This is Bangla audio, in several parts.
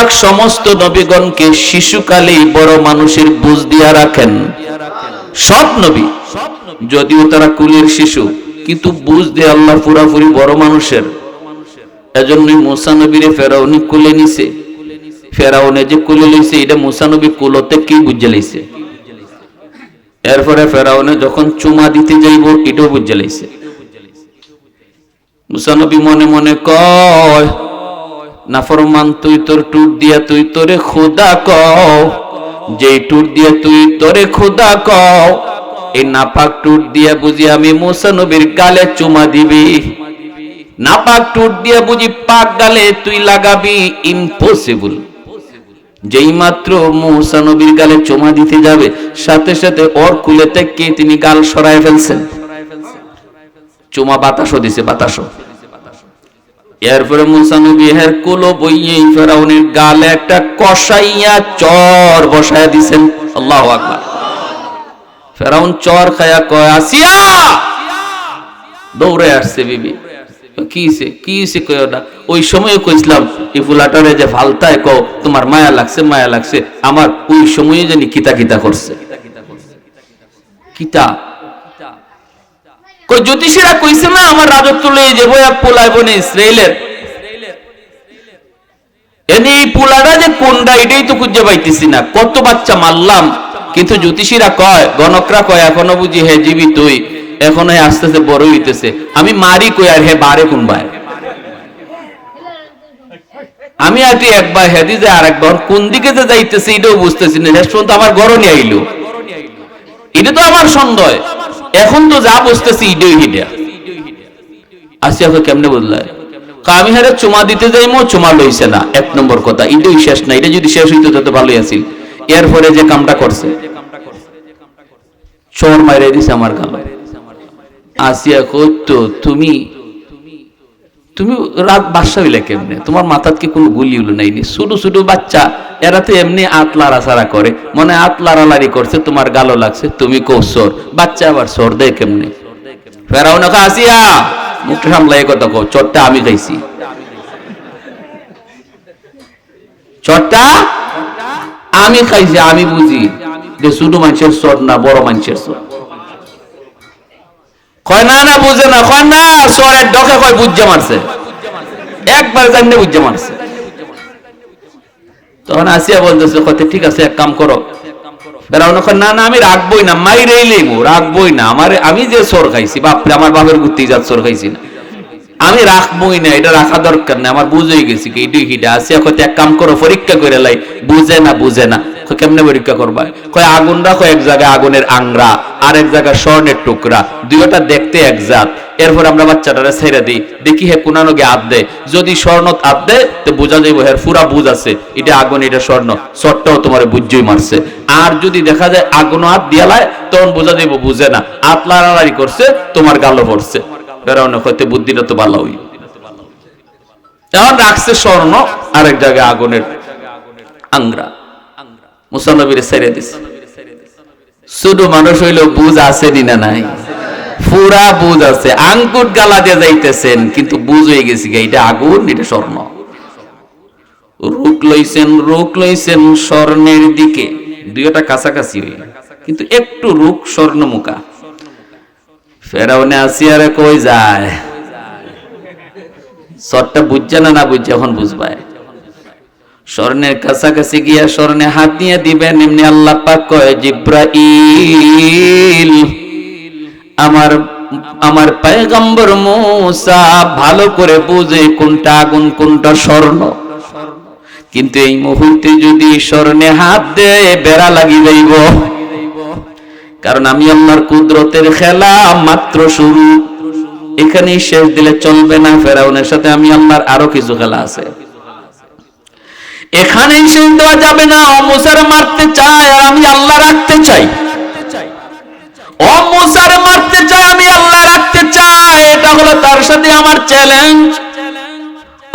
পাক সমস্ত নবীগণকে শিশুকালেই বড় মানুষের বুঝ দিয়া রাখেন। সব নবী যদিও তারা কুলের শিশু, কিন্তু বুঝ দিয়ে আল্লাহ পুরাপুরি বড় মানুষের। এজন্যই মুসা নবীরে ফেরাউনি কুলে নিছে। ফেরাউনে যে কুলে লইছে এটা মুসা নবী কুলতে কি বুঝে লইছে। এরপরে ফেরাউনে যখন চুমা দিতে যাইব এটাও বুঝে লইছে। মুসা নবী মনে মনে কয়, নাফরমান তুই তোর টুট দিয়া তুই তোরে খোদা কও, যেই টুট দিয়া তুই তোরে খোদা কও, এই নাপাক টুট দিয়া বুঝি আমি মুসা নবীর গালে চুমা দিবি? নাপাক টুট দিয়া বুঝি পাক গালে তুই লাগাবি? ইম্পসিবল। যেই মাত্র মুসা নবীর গালে চুমা দিতে যাবে, সাথে সাথে ওর কুলে থেকে তিনি গাল সরায় ফেলছেন। চুমা বাতাসও দিছে, বাতাসও। এরপরে মুসা নবী হের কুলো বইয়ে ফেরাউনের গালে একটা কষাইয়া চর বসায়া দিছেন। আল্লাহু আকবার। ফেরাউন চর খায়া কয়, আসিয়া! দৌড়ে আসছে বিবি। কিছে কিছে কয় না। ওই সময় কইছিলাম এই ফুলাটারে যে ফালতায় কও তোমার মায়া লাগছে, মায়া লাগছে। আমার ওই সময়ে জানি কিতা কিতা করছে। কিতা কই জ্যোতিষীরা কইছে না আমার রাজত্ব লয়ে যাবো এক পোলাইব না ইসরাইলের। এনে এই পোলাটা যে কোনটা এটাই তো খুঁজে পাইতেছি না। কত বাচ্চা মারলাম, কিন্তু জ্যোতিষীরা কয়, গণকরা কয় এখনো বুঝি হে জীবিতই, এখনো আস্তে আস্তে বড় হইতেছে। আমি মারি কই আর হে বারে কোন ভাই। আমি আটি একবার হেদি যে আর একবার কোন দিকে যে যাইতেছে এটাও বুঝতেছি না। শেষ পর্যন্ত আমার ঘর নিয়ে আইলো। এটা তো আমার সন্দেহ। এখন তো যা বুঝতেছি ইডেই হিডা। আসিয়া কেমনে বুঝলাই? আমি হারে চুমা দিতে যাইমো, চুমা লইছে না। এক নম্বর কথা, ইডেই শেষ না। এটা যদি শেষ হইতো তত ভালোই আছিল। এরপরে যে কামটা করছে, চোর মাইরে দিছে আমার গালে। আসিয়া কইতো তুমি তুমি রাত বাসা হইলে কেমনে? তোমার মাথাত কি কোনো গুলি উলো নাইনি? ছোট ছোট বাচ্চা এরা তো এমনি আত লাড়াছাড়া করে, মনে আত লাড়ালাড়ি করছে, তোমার গালো লাগছে, তুমি কও চোর। বাচ্চা আবার চোর দেয় কেমনে? ফেরাউন কয়, আসিয়া মুখটা সামলাই কথা কও, চোরটা আমি খাইছি। চোরটা আমি খাইছি, আমি বুঝি যে ছোট মানুষের চোর না বড় মানুষের চোর। কয় না না বুঝে না। কয় না চোরের ডকে কয় বুঝে মারছে, একবার জানলে বুঝে মারছে। তখন আসিয়া বলতেছে, কত ঠিক আছে এক কাম করো। ফেরাউন কয় না না আমি রাখবই না, মাইরেই লইবো, রাখবই না। আমি যে চোর খাইছি, বাপরে আমার বাপের গুত্তি জাত চোর খাইছি না, আমি রাখবই না। এটা রাখা দরকার না, আমার বুঝ হয়ে গেছি। এইটাই হিটা। আসিয়া কত এক কাম করো, পরীক্ষা করে লাই। বুঝে না, বুঝে না। কেমনে পরীক্ষা করবা? কয় আগুন রাখো, এক জায়গায় আগুনের আংরা, আর এক জায়গায় স্বর্ণের টুকরা, দুইটা দেখতে এক জাত। এরপর আমরা বাচ্চাটারে ছেড়ে দিই, দেখি হে কোন নগে হাত দেয়। যদি স্বর্ণ হাত দেয় তো বোঝা যাইব হের পুরা বুঝ আছে, এটা আগুন এটা স্বর্ণ, চটটাও তোমার বুঝই মারছে। আর যদি দেখা যায় আগুন হাত দিয়া লাই, তখন বোঝা যাইব বুঝে না, হাত লাড়ালাড়ি করছে, তোমার গালো পড়ছে। বেড়ানো হয়তো বুদ্ধিটা তো ভালো হই। এখন রাখছে স্বর্ণ, আরেক জায়গায় আগুনের আংরা। মুসা নবীর ছেড়ে দিছে। শুধু মানুষ হইল বুঝ আছে দিনা নাই, পুরা বুঝ আছে। আঙ্কুট গালা দিয়ে যাইতেছেন, কিন্তু বুঝ হয়ে গেছে এটা আগুন এটা স্বর্ণ। রুক লইছেন স্বর্ণের দিকে, দুইটা কাছাকাছি হই, কিন্তু একটু রুক স্বর্ণ মুখা। ফেরাউনে আসিয়ারে কই যায়, সরটা বুঝছে না, না বুঝছে এখন বুঝবায়। স্বর্ণের কাছাকাছি গিয়া স্বর্ণে হাত নিয়ে দিবেন, এমনি আল্লাহ পাক কয়, জিব্রাইল আমার পয়গম্বর মুসা ভালো করে বুঝে কোনটা আগুন কোনটা স্বর্ণ। কিন্তু এই মুহূর্তে যদি স্বর্ণে হাত দেয় বেড়া লাগি যাইব, কারণ আমি আল্লাহর কুদরতের খেলা মাত্র শুরু, এখানেই শেষ দিলে চলবে না। ফেরাউনের সাথে আমি আল্লাহর আরো কিছু খেলা আছে, এখানেই শেষ দেওয়া যাবে না। ও মুসারে মারতে চায় আর আমি আল্লাহ রাখতে চাই, ও মুসারে মারতে চায় আমি আল্লাহ রাখতে চাই, এটা হলো তার সাথে আমার চ্যালেঞ্জ।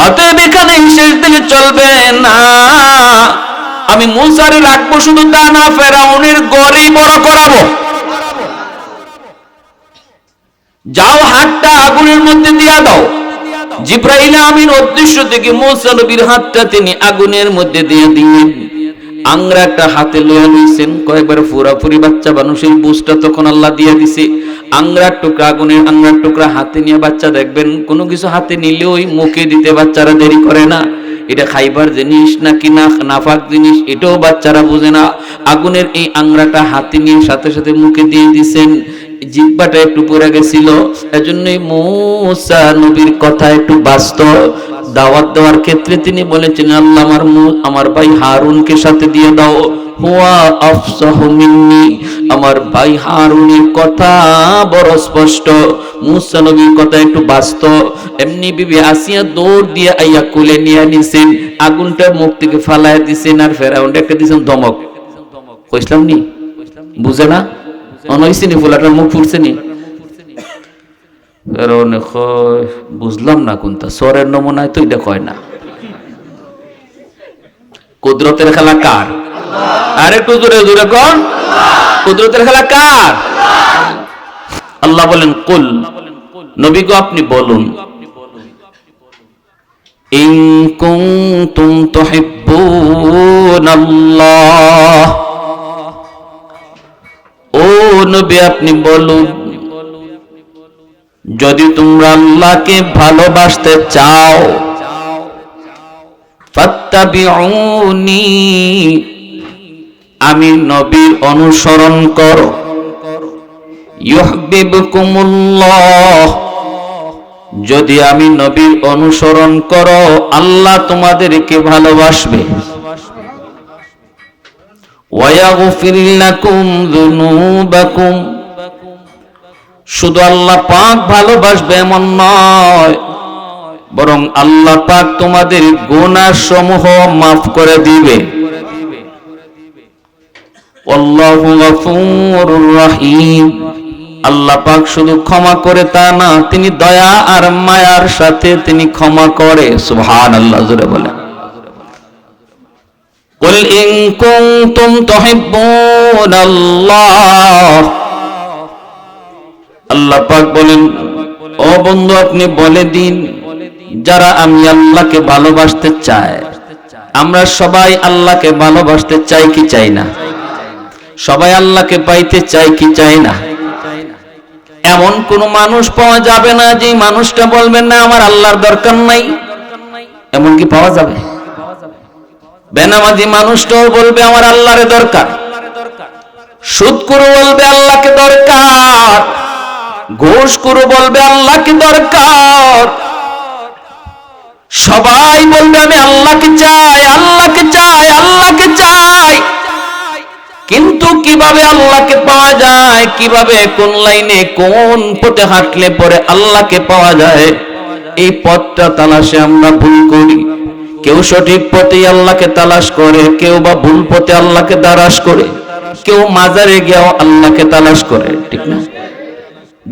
অতএব এখানেই শেষ দিলে চলবে না। আমি মুসারে রাখবো, শুধু তা না, ফেরাউনের গড়েই বড় করাবো। যাও হাতটা আগুনের মধ্যে দিয়া দাও, জিবরাইল আমিন অদৃশ্য থেকে মূসা নবীর হাতটা তিনি আগুনের মধ্যে দিয়ে দিলেন। আংরা একটা হাতে লইয়া লইছেন, কয়েকবার পুরাপুরি বাচ্চা মানুষের বুঝটা তখন আল্লাহ দিয়ে দিছে। আংরার টুকরা, আগুনের আংরার টুকরা হাতে নিয়ে বাচ্চা দেখবেন কোনো কিছু হাতে নিলে ওই মুখে দিতে বাচ্চারা দেরি করে না, এটা খাইবার জিনিস নাকি না নাফাক জিনিস এটাও বাচ্চারা বুঝে না। আগুনের এই আংরাটা হাতে নিয়ে সাথে সাথে মুখে দিয়ে দিছেন। জিহ্বাটা একটু পড়ে গেছিল, এজন্যই মূসা নবীর কথা একটু বাস্তব। দাওয়াত দেওয়ার ক্ষেত্রে তিনি বলেছেন, আল্লাহ আমার ভাই হারুনকে সাথে দিয়ে দাও, হুয়া আফসাহু মিন্নি, আমার ভাই হারুনের কথা বড় স্পষ্ট, মূসা নবীর কথা একটু বাস্তব। এমনি বিবি আসিয়া দৌড় দিয়ে আইয়া কোলে নিয়ে নিছেন, আগুনটা মুখ থেকে ফালাইয়া দিছেন, আর ফেরাউন একটা দিছেন ধমক। কইছিলাম নি বুঝে না অনইছিনি, ফুলাটার মুখ ফুটছে নি। ফেরাউন কয় বুঝলাম না কোনটা, সরের নমুনায় তো এটা কয় না। কুদরতের খেলা কার? আর একটু জোরে জোরে কোন, কুদরতের খেলা কার? আল্লাহ বলেন কুল, নবী গো আপনি বলুন, ইন কুনতুম তুহিব্বুনাল্লাহ, ও নবী আপনি বলুন, যদি তোমরা আল্লাহকে ভালোবাসতে চাও, ফাত্তাবিউনি, আমি নবীর অনুসরণ করো, ইউহিব্বুকুমুল্লাহ, যদি আমি নবীর অনুসরণ করো আল্লাহ তোমাদেরকে ভালোবাসবে, ওয়ায়াগফির লাকুম যুনুবাকুম, শুধু আল্লাহ পাক ভালোবাসবে এমন নয়, বরং আল্লাহ পাক তোমাদের গুনাহ সমূহ মাফ করে দিবে। আল্লাহু গফুরুর রহিম, আল্লাহ পাক শুধু ক্ষমা করে তা না, তিনি দয়া আর মায়ার সাথে তিনি ক্ষমা করে। সুবহানাল্লাহ, জোরে বলেন। কুল ইন কুনতুম তুহিব্বুনাল্লাহ, আল্লাহ পাক বলেন ও বন্ধু আপনি বলে দিন, যারা আমি আল্লাহকে ভালোবাসতে চায়, আমরা সবাই আল্লাহকে ভালোবাসতে চাই কি চাই না? সবাই আল্লাহকে পাইতে চাই কি চাই না? এমন কোন মানুষ পাওয়া যাবে না যে মানুষটা বলবেন না আমার আল্লাহর দরকার নাই, এমন কি পাওয়া যাবে? বেনামাজি মানুষটাও বলবে আমার আল্লাহর দরকার, সুদখোর বলবে আল্লাহকে দরকার, ঘুষখোর বলবে আল্লাহকে দরকার, সবাই বলবে আমি আল্লাহকে চাই, আল্লাহকে চাই, আল্লাহকে চাই। কিন্তু কিভাবে আল্লাহকে পাওয়া যায়, কিভাবে কোন লাইনে কোন পথে হাঁটলে পরে আল্লাহকে পাওয়া যায়, এই পথটা তালাশে আমরা ভুল করি। কেউ সঠিক পথে আল্লাহকে তালাশ করে, কেউ বা ভুল পথে আল্লাহকে তালাশ করে, কেউ মাজারে গিয়েও আল্লাহকে তালাশ করে, ঠিক না?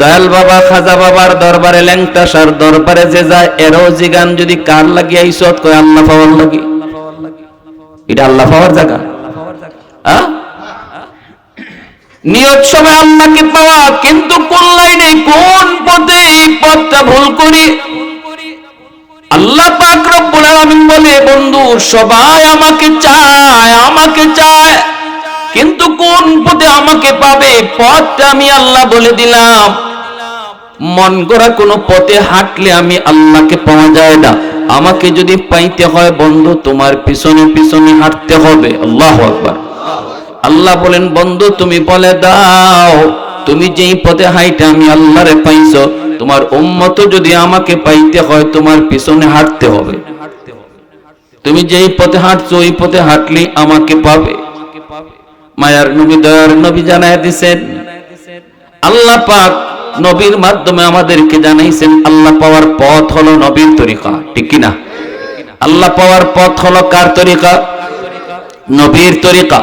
দয়াল বাবা খাজা বাবার দরবারে, ল্যাংটাসার দরবারে যে যায় এরও জিগান যদি কার লাগিয়ে আইসত কয় আল্লাহ পাওয়ার লাগি, এটা আল্লাহ পাওয়ার জায়গা? নিয়ত সময় আল্লাহকে পাওয়া, কিন্তু কোন লাইনে কোন পথে এই পথটা ভুল করি। আল্লাহ পাক রব্বুল আলামিন বলে বন্ধু সবাই আমাকে চায়, আমাকে চায়, কিন্তু কোন পথে আমাকে পাবে পথটা আমি আল্লাহ বলে দিলাম। মন গড়া কোন পথে হাঁটলে আমি আল্লাহকে পাওয়া যায় না। আমাকে যদি পাইতে হয় বন্ধু তোমার পিছনে পিছনে হাঁটতে হবে। আল্লাহু আকবার। আল্লাহ বলেন বন্ধু তুমি বলে দাও তুমি যেই পথে হাঁটে আমি আল্লাহরে পাইছো, তোমার উম্মত যদি আমাকে পাইতে হয় তোমার পিছনে হাঁটতে হবে। তুমি যেই পথে হাঁটছো ওই পথে হাঁটলে আমাকে পাবে। মায়ার নবী দয়ার নবী জানায় দিয়েছেন, আল্লাহ পাক নবীর মাধ্যমে আমাদেরকে জানাইছেন আল্লাহ পাওয়ার পথ হলো নবীর তরিকা, ঠিক কি না? আল্লাহ পাওয়ার পথ হলো কার তরিকা? নবীর তরিকা।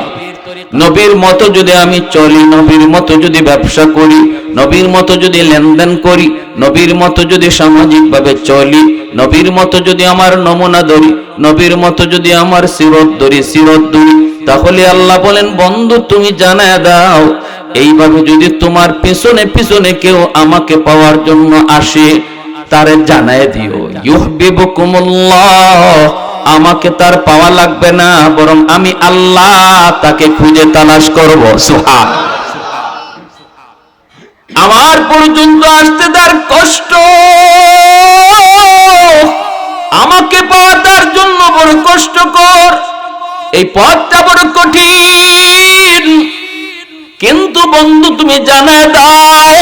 নবীর মতো যদি আমি চলি, নবীর মতো যদি ব্যবসা করি, নবীর মতো যদি লেনদেন করি, নবীর মতো যদি সামাজিক ভাবে চলি, নবীর মতো যদি আমার নমুনা ধরি, নবীর মতো যদি আমার সিরত ধরি, তাহলে আল্লাহ বলেন বন্ধু তুমি জানায় দাও এইভাবে যদি তোমার পিছনে পিছনে কেউ আমাকে পাওয়ার জন্য আসে, তারে জানায় দিও ইউহিব্বুকুমুল্লাহ, আমাকে তার পাওয়া লাগবে না, বরং আমি আল্লাহ তাকে খুঁজে তালাশ করব। সুবহানাল্লাহ। আমার পর্যন্ত আসতে তার কষ্ট, আমাকে পাওয়া তার জন্য বড় কষ্টকর, এই পথটা বড় কঠিন। কিন্তু বন্ধু তুমি জানায় দাও,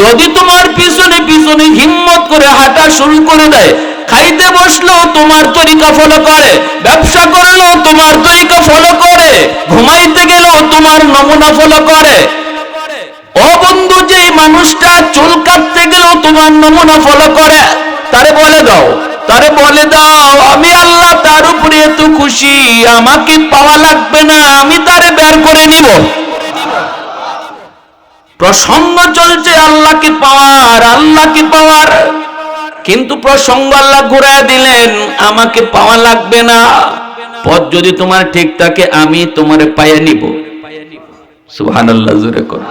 যদি তোমার পিছনে পিছনে হিম্মত করে হাঁটা শুরু করে দেয়, খাইতে বসলেও তোমার তরিকা ফলো করে, ব্যবসা করলেও তোমার তরিকা ফলো করে, ঘুমাইতে গেলেও তোমার নমুনা ফলো করে, ও বন্ধু যে মানুষটা চুল কাটতে গেলেও তোমার নমুনা ফলো করে, তারে বলে দাও, তারে বলে দাও আমি আল্লাহ তার উপরে এত খুশি, আমাকে পাওয়া লাগবে না, আমি তারে বের করে নিব। প্রসঙ্গ চলছে আল্লাহকে পাওয়ার, আল্লাহকে পাওয়ার, কিন্তু প্রসঙ্গ আল্লাহ ঘুরায় দিলেন, আমাকে পাওয়া লাগবে না, পথ যদি তোমার ঠিক থাকে আমি তোমারে পাইয়ে নিব। সুবহানাল্লাহ, জোরে কর।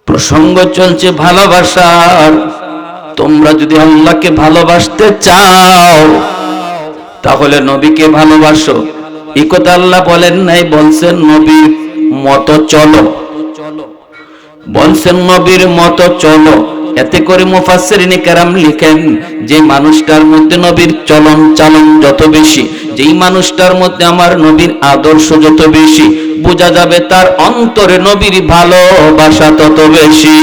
প্রসঙ্গ চলছে ভালোবাসার, তোমরা যদি আল্লাহকে ভালোবাসতে চাও তাহলে নবীকে ভালোবাসো। এই কথা আল্লাহ বলেন নাই, বলছেন নবীর মতো চলো, বলছেন নবীর মতো চলো। এতে করে মুফাসসিরিনে কেরাম লিখেন, যে মানুষটার মধ্যে নবীর চলন চালন যত বেশি, যেই মানুষটার মধ্যে আমার নবীর আদর্শ যত বেশি, বোঝা যাবে তার অন্তরে নবীর ভালোবাসা তত বেশি।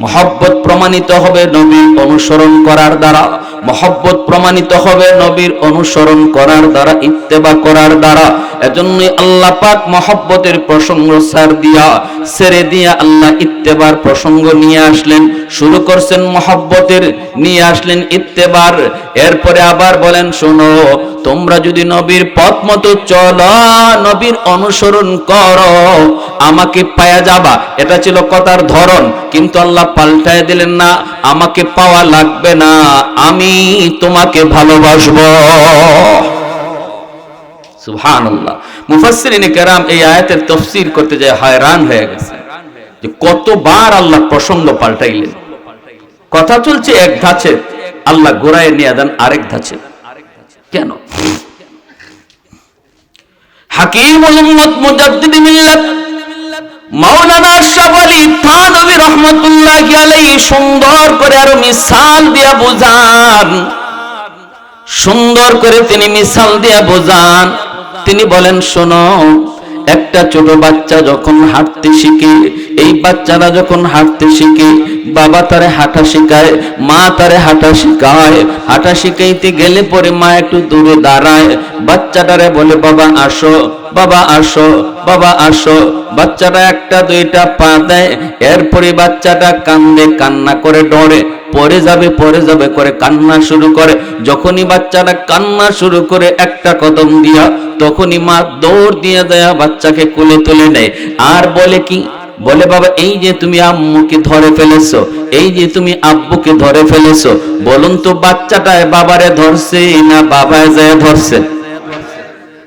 মহব্বত প্রমাণিত হবে নবীর অনুসরণ করার দ্বারা, মহব্বত প্রমাণিত হবে নবীর অনুসরণ করার দ্বারা, ইত্তেবা করার দ্বারা। এজন্যই আল্লাহ পাক মহব্বতের প্রসঙ্গ ছেড়ে দিয়া আল্লাহ ইত্তেবার প্রসঙ্গ নিয়ে আসলেন, শুরু করছেন মহব্বতের, নিয়ে আসলেন ইত্তেবার। এরপরে আবার বলেন, শোনো তোমরা যদি নবীর পথ মতো চলো, নবীর অনুসরণ করো, আমাকে পাওয়া যাবা। এটা ছিল কথার ধরন, কিন্তু আল্লাহ পাল্টায় দিলেন, না আমাকে পাওয়া লাগবে না, আমি তোমাকে ভালোবাসবো। সুবহানাল্লাহ। মুফাসসিরিনে কেরাম এই আয়াতের তাফসীর করতে যায় হয়রান হয়ে গেছে যে কতবার আল্লাহ প্রসঙ্গ পাল্টাইলেন। কথা চলছে এক ধাঁচে, আল্লাহ ঘোরায় নিয়ে দেন আরেক ধাঁচে। কেন? হাকিমুল উম্মত মুজাদ্দিদ মিল্লাত মাওলানা আশরাফ আলী থানভী রাহমাতুল্লাহি আলাইহি সুন্দর করে আরো মিসাল দিয়া বোঝান, সুন্দর করে তিনি মিসাল দিয়া বোঝান। তিনি বলেন, শোনো একটা ছোট বাচ্চা যখন হাঁটতে শিখে, এই বাচ্চারা যখন হাঁটতে শিখে, বাবা তারে হাঁটা শেখায়, মা তারে হাঁটা শেখায়। হাঁটা শিখাইতে গেলে পরে মা একটু দূরে দাঁড়ায়, বাচ্চাটারে বলে বাবা আসো, বাবা আসো, বাবা আসো। বাচ্চাটা একটা দুইটা পা দেয়, এরপরে বাচ্চাটা কান্দে, কান্না করে ডরে, পরে যাবে করে কান্না শুরু করে। যখনই বাচ্চাটা কান্না শুরু করে একটা কদম দিয়া, তখনই মা দৌড় দিয়ে দেয়া বাচ্চাকে কোলে তুলে নেয়, আর বলে কি, বলে বাবা এই যে তুমি আম্মুকে ধরে ফেলেছো, এই যে তুমি আব্বুকে ধরে ফেলেছো, বলুন তো বাচ্চাটায় বাবারে ধরছে না বাবায় যায় ধরছে?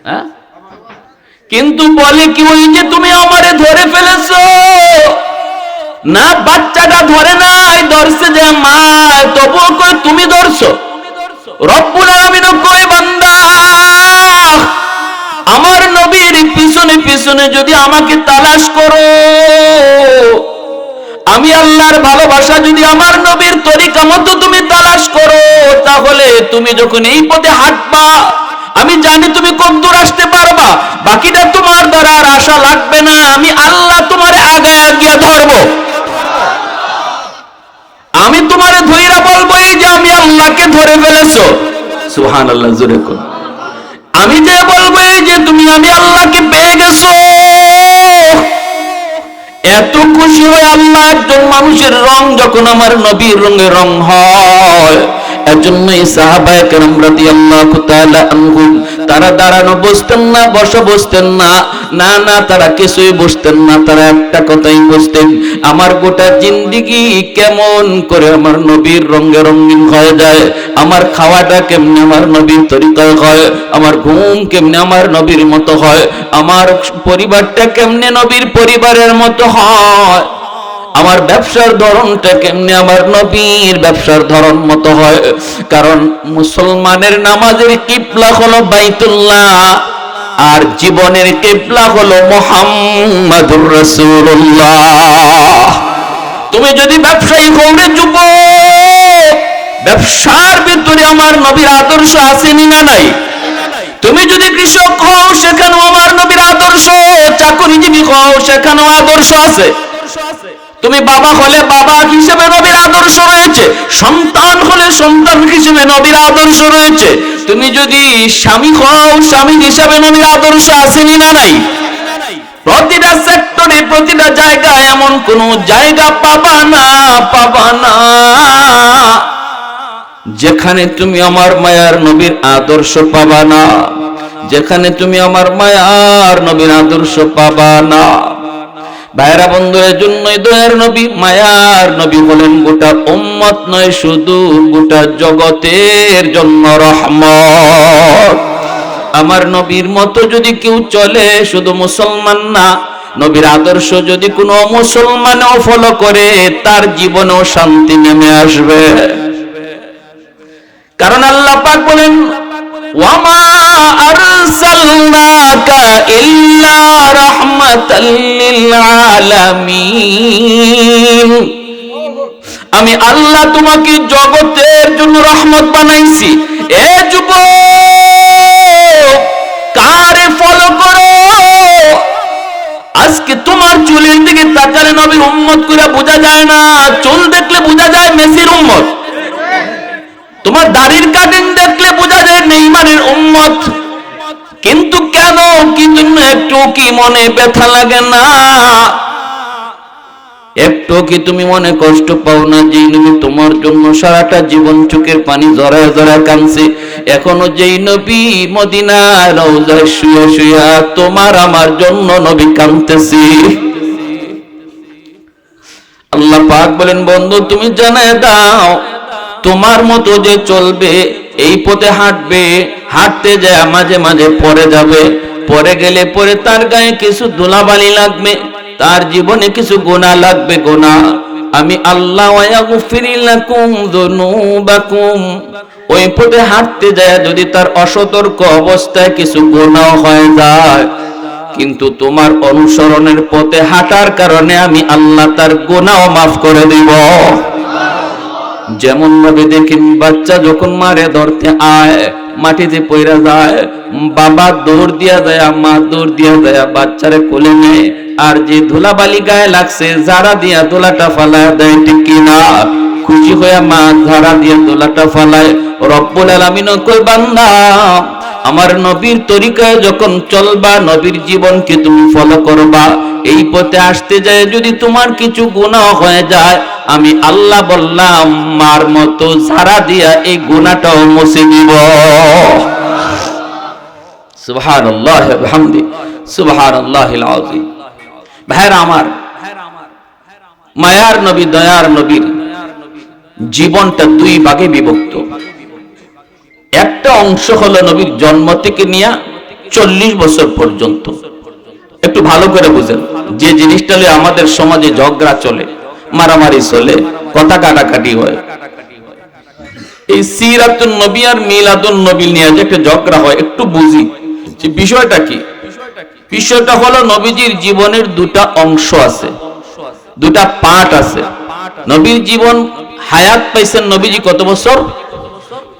হ্যাঁ, কিন্তু বলে কি ওই যে তুমি আমারে ধরে ফেলেছো, না বাচ্চাটা ধরে নাই, ধরছে যে মা, তবুও কই তুমি ধরছো। রব্বুল আলামিন কই বান্দা, আমার নবীর পিছনে পিছনে যদি আমাকে তালাশ করো, আমি আল্লাহর ভালোবাসা যদি আমার নবীর তরিকা মতো তুমি তালাশ করো, তাহলে তুমি যখন এই পথে হাঁটবা, আমি জানি তুমি কতদূর আসতে পারবা, বাকিটা তোমার দ্বারা আর আশা লাগবে না, আমি আল্লাহ তোমারে আগায় গিয়ে ধরবো। আমি তোমারে ধইরা বলবো এই যে আমি আল্লাহকে ধরে ফেলেছো। সুবহানাল্লাহ, জোরে কর। আমি যে বলবো এই যে তুমি আমি আল্লাহকে পেয়ে গেছো। এত খুশি হয় আল্লাহ একজন মানুষের রং যখন আমার নবীর রঙে রং হয়। এজন্যই সাহাবায়ে কেরাম রাদিয়াল্লাহু তাআলা আনহুম তারা দাঁড়ানো বসতেন না, বসা বসতেন না, না না তারা কিছুই বসতেন না, তারা একটা কথাই বসতেন, আমার গোটা জিন্দেগি কেমন করে আমার নবীর রঙে রঙিন হয়ে যায়, আমার খাওয়াটা কেমনে আমার নবীর তরিকায় হয়, আমার ঘুম কেমনে আমার নবীর মতো হয়, আমার পরিবারটা কেমনে নবীর পরিবারের মতো হয়। আমার ব্যবসার ধরনটা কেমনে আমার নবীর ব্যবসার ধরন মতো হয়। কারণ মুসলমানের নামাজের কিবলা হলো বাইতুল্লাহ, আর জীবনের কিবলা হলো মুহাম্মাদুর রাসূলুল্লাহ। তুমি যদি ব্যবসায়ী হও রে যুবক, ব্যবসার ভিতরে আমার নবীর আদর্শ আছে না নাই? তুমি যদি কৃষক হও সেখানেও আমার নবীর আদর্শ, চাকরিজীবী হও সেখানেও আদর্শ আছে। তুমি বাবা হলে বাবা হিসেবে নবীর আদর্শ রয়েছে, সন্তান হলে সন্তান হিসেবে নবীর আদর্শ রয়েছে। তুমি যদি স্বামী হও স্বামী হিসেবে নবীর আদর্শ আছে না নাই? প্রতিটা সেক্টরে প্রতিটা জায়গায় এমন কোন জায়গা পাবা না যেখানে তুমি আমার মায়ার নবীর আদর্শ পাবা না, যেখানে তুমি আমার মায়ার নবীর আদর্শ পাবা না। ভাইরা বন্ধুদের জন্যই দয়ার নবী মায়ার নবী হলেন গোটা উম্মত নয়, শুধু গোটা জগতের জন্য রহমত। আমার নবীর মতো যদি কেউ চলে, শুধু মুসলমান না, নবীর আদর্শ যদি কোনো মুসলমানও ফলো করে, তার জীবনেও শান্তি নেমে আসবে। কারণ আল্লাহ পাক বলেন, ওয়ামা আরসালনাকা ইল্লা রাহমাতাল লিল আলামিন। আমি আল্লাহ তোমাকে জগতের জন্য রহমত বানাইছি। এ যুবক, কারে ফলো করো? আজকে তোমার চুলের দিকে তাকালে নবীর উম্মত করে বোঝা যায় না, চুল দেখলে বোঝা যায় মেসির উম্মত। তোমার দাড়ির কাটিং দেখলে বোঝা যায় নেইমারের উম্মত। কিন্তু কেন, কি জন্য একটু কি মনে ব্যথা লাগে না? একটু কি তুমি মনে কষ্ট পাও না যে নবী তোমার জন্য সারাটা জীবন চোখের পানি জড়ায় জড়ায় কাঁদছে? এখনো যেই নবী মদিনার রওজায় শুয়ে শুয়ে তোমার আমার জন্য নবী কাঁদতেছে। আল্লাহ পাক বলেন, বন্ধু তুমি জানায় দাও, তোমার মতো যে চলবে, এই পথে হাঁটবে, হাঁটতে যায় মাঝে মাঝে পড়ে যাবে, পড়ে গেলে পরে তার গায়ে কিছু ধুলাবালি লাগবে, তার জীবনে কিছু গুনাহ লাগবে, গুনাহ আমি আল্লাহ ওয়াগফির লাকুম যুনুবাকুম। ওই পথে হাঁটতে যায় যদি তার অসতর্ক অবস্থায় কিছু গুনাহ হয়ে যায়, কিন্তু তোমার অনুসরণের পথে হাঁটার কারণে আমি আল্লাহ তার গুনাহ মাফ করে দিব। যেমন ভাবে দেখেন, বাচ্চা যখন মারে ধরতে আয়, মাটিতে পইরা যায়, বাবা দৌড় দিয়া যায়, মা দৌড় দিয়া যায়, বাচ্চারে কোলে নেয়, আর যে ধুলাবালি গায়ে লাগছে ঝাড়া দিয়া দোলাটা ফালায় দেয়, ঠিক কিনা? খুশি হয়ে মা ঝাড়া দিয়া দোলাটা ফালায়। রব্বুল আলামিন কই, বান্দা আমার নবীর তরিকায় যখন চলবা, নবীর জীবনকে তুমি ফলো করবা, এই পথে আসতে যায় যদি তোমার কিছু গুনাহ হয়ে যায়, আমি আল্লাহ বললাম মার মতো ঝাড়া দিয়া এই গুনাহটাও মুছে দিব। সুবহানাল্লাহ ওয়া বিহামদি, সুবহানাল্লাহিল আযীম। ভাইরা আমার, মায়ার নবী দয়ার নবীর জীবনটা দুই ভাগে বিভক্ত। একটা অংশ হলো নবীর জন্ম থেকে নিয়ে 40 বছর পর্যন্ত। একটু ভালো করে বুঝেন, যে জিনিসটা নিয়ে আমাদের সমাজে ঝগড়া চলে, মারামারি চলে, কথা কাটাকাটি হয়, এই সিরাতুন নবী আর মিলাদুন নবী নিয়ে যে একটা ঝগড়া হয়, একটু বুঝি যে বিষয়টা কি। বিষয়টা হলো নবীজির জীবনের দুটা অংশ আছে, দুটা পার্ট আছে। নবীর জীবন হায়াত পাইছেন নবীজি কত বছর?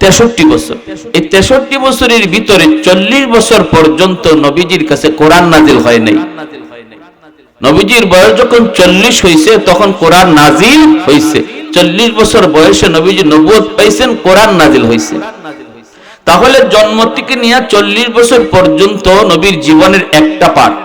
63 বছর। এই 63 বছরের ভিতরে 40 বছর পর্যন্ত নবীজির কাছে কোরআন নাজিল হয় নাই। নবীজির বয়স যখন 40 হয়েছে তখন কোরআন নাজিল হয়েছে। 40 বছর বয়সে নবীজি নবুয়ত পাইছেন, কোরআন নাজিল হয়েছে। তাহলে জন্ম থেকে নিয়ে 40 বছর পর্যন্ত নবীর জীবনের একটা পার্ট।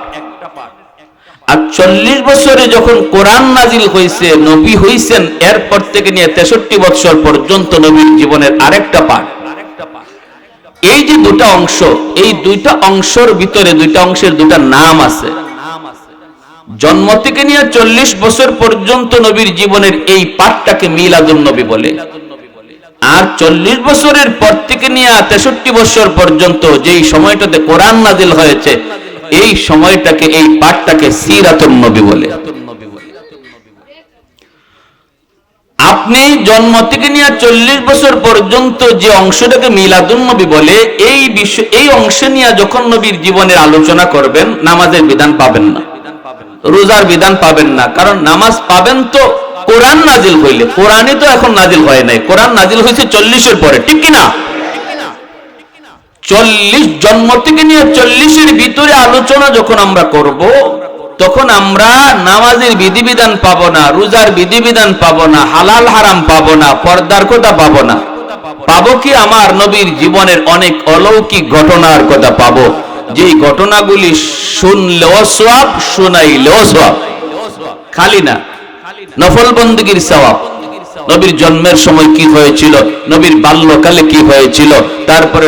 আর 40 বছরে যখন কোরআন নাজিল হয়েছে, নবী হইছেন, এরপর থেকে নিয়ে 63 বছর পর্যন্ত নবীর জীবনের আরেকটা পার্ট। এই যে দুটা অংশ, এই দুইটা অংশের ভিতরে দুইটা অংশের দুটা নাম আছে। জন্ম থেকে নিয়ে 40 বছর পর্যন্ত নবীর জীবনের এই পার্টটাকে মিলাদুন নবী বলে, আর 40 বছরের পর থেকে নিয়ে 63 বছর পর্যন্ত যেই সময়টাতে কোরআন নাজিল হয়েছে, এই সময়টাকে, এই পাঠটাকে সিরাতুন নবী বলে। আপনি জন্ম থেকে নিয়ে 40 বছর পর্যন্ত যে অংশটাকে মিলাদুন নবী বলে, এই অংশ নিয়ে যখন নবীর জীবনের আলোচনা করবেন, নামাজের বিধান পাবেন না, রোজার বিধান পাবেন না। কারণ নামাজ পাবেন তো কোরআন নাজিল হইলে, কোরআনই তো এখন নাজিল হয় নাই, কোরআন নাজিল হয়েছে 40-এর পরে, ঠিক কিনা? 40 জন্ম থেকে নিয়ে 40-এর ভিতরে আলোচনা যখন আমরা করব, তখন আমরা নামাজের বিধিবিধান পাবো না, রোজার বিধিবিধান পাবো না, হালাল হারাম পাবো না, পর্দার কথা পাবো না। পাবো কি? আমার নবীর জীবনের অনেক অলৌকিক ঘটনার কথা পাবো, যেই ঘটনাগুলি শুনলেও সওয়াব, শুনাইলেও সওয়াব। খালি না, নফল বন্দেগীর সওয়াব। নবীর জন্মের সময় কি হয়েছিল, নবীর বাল্যকালে কি হয়েছিল, তারপরে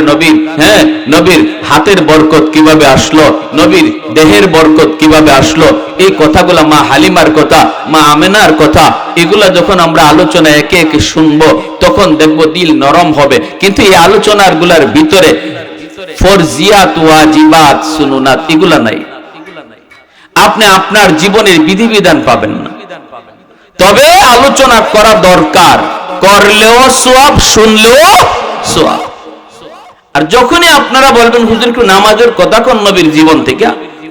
নবীর হাতের বরকত কিভাবে আসলো, নবীর দেহের বরকত কিভাবে আসলো, এই কথাগুলা, মা হালিমার কথা, মা আমেনার কথা, এগুলা যখন আমরা আলোচনা একে একে শুনবো, তখন দেখবো দিল নরম হবে। কিন্তু এই আলোচনার গুলার ভিতরে ফরজিয়াত, ওয়াজিবাত, সুনুনাত এগুলা নাই। আপনি আপনার জীবনের বিধিবিধান পাবেন না। তবে আলোচনা করা দরকার, করলেও সওয়াব, শুনলেও সওয়াব। আর যখনই আপনারা বলবেন হুজুর একটু নামাজের কথা কোন নবীর জীবন থেকে,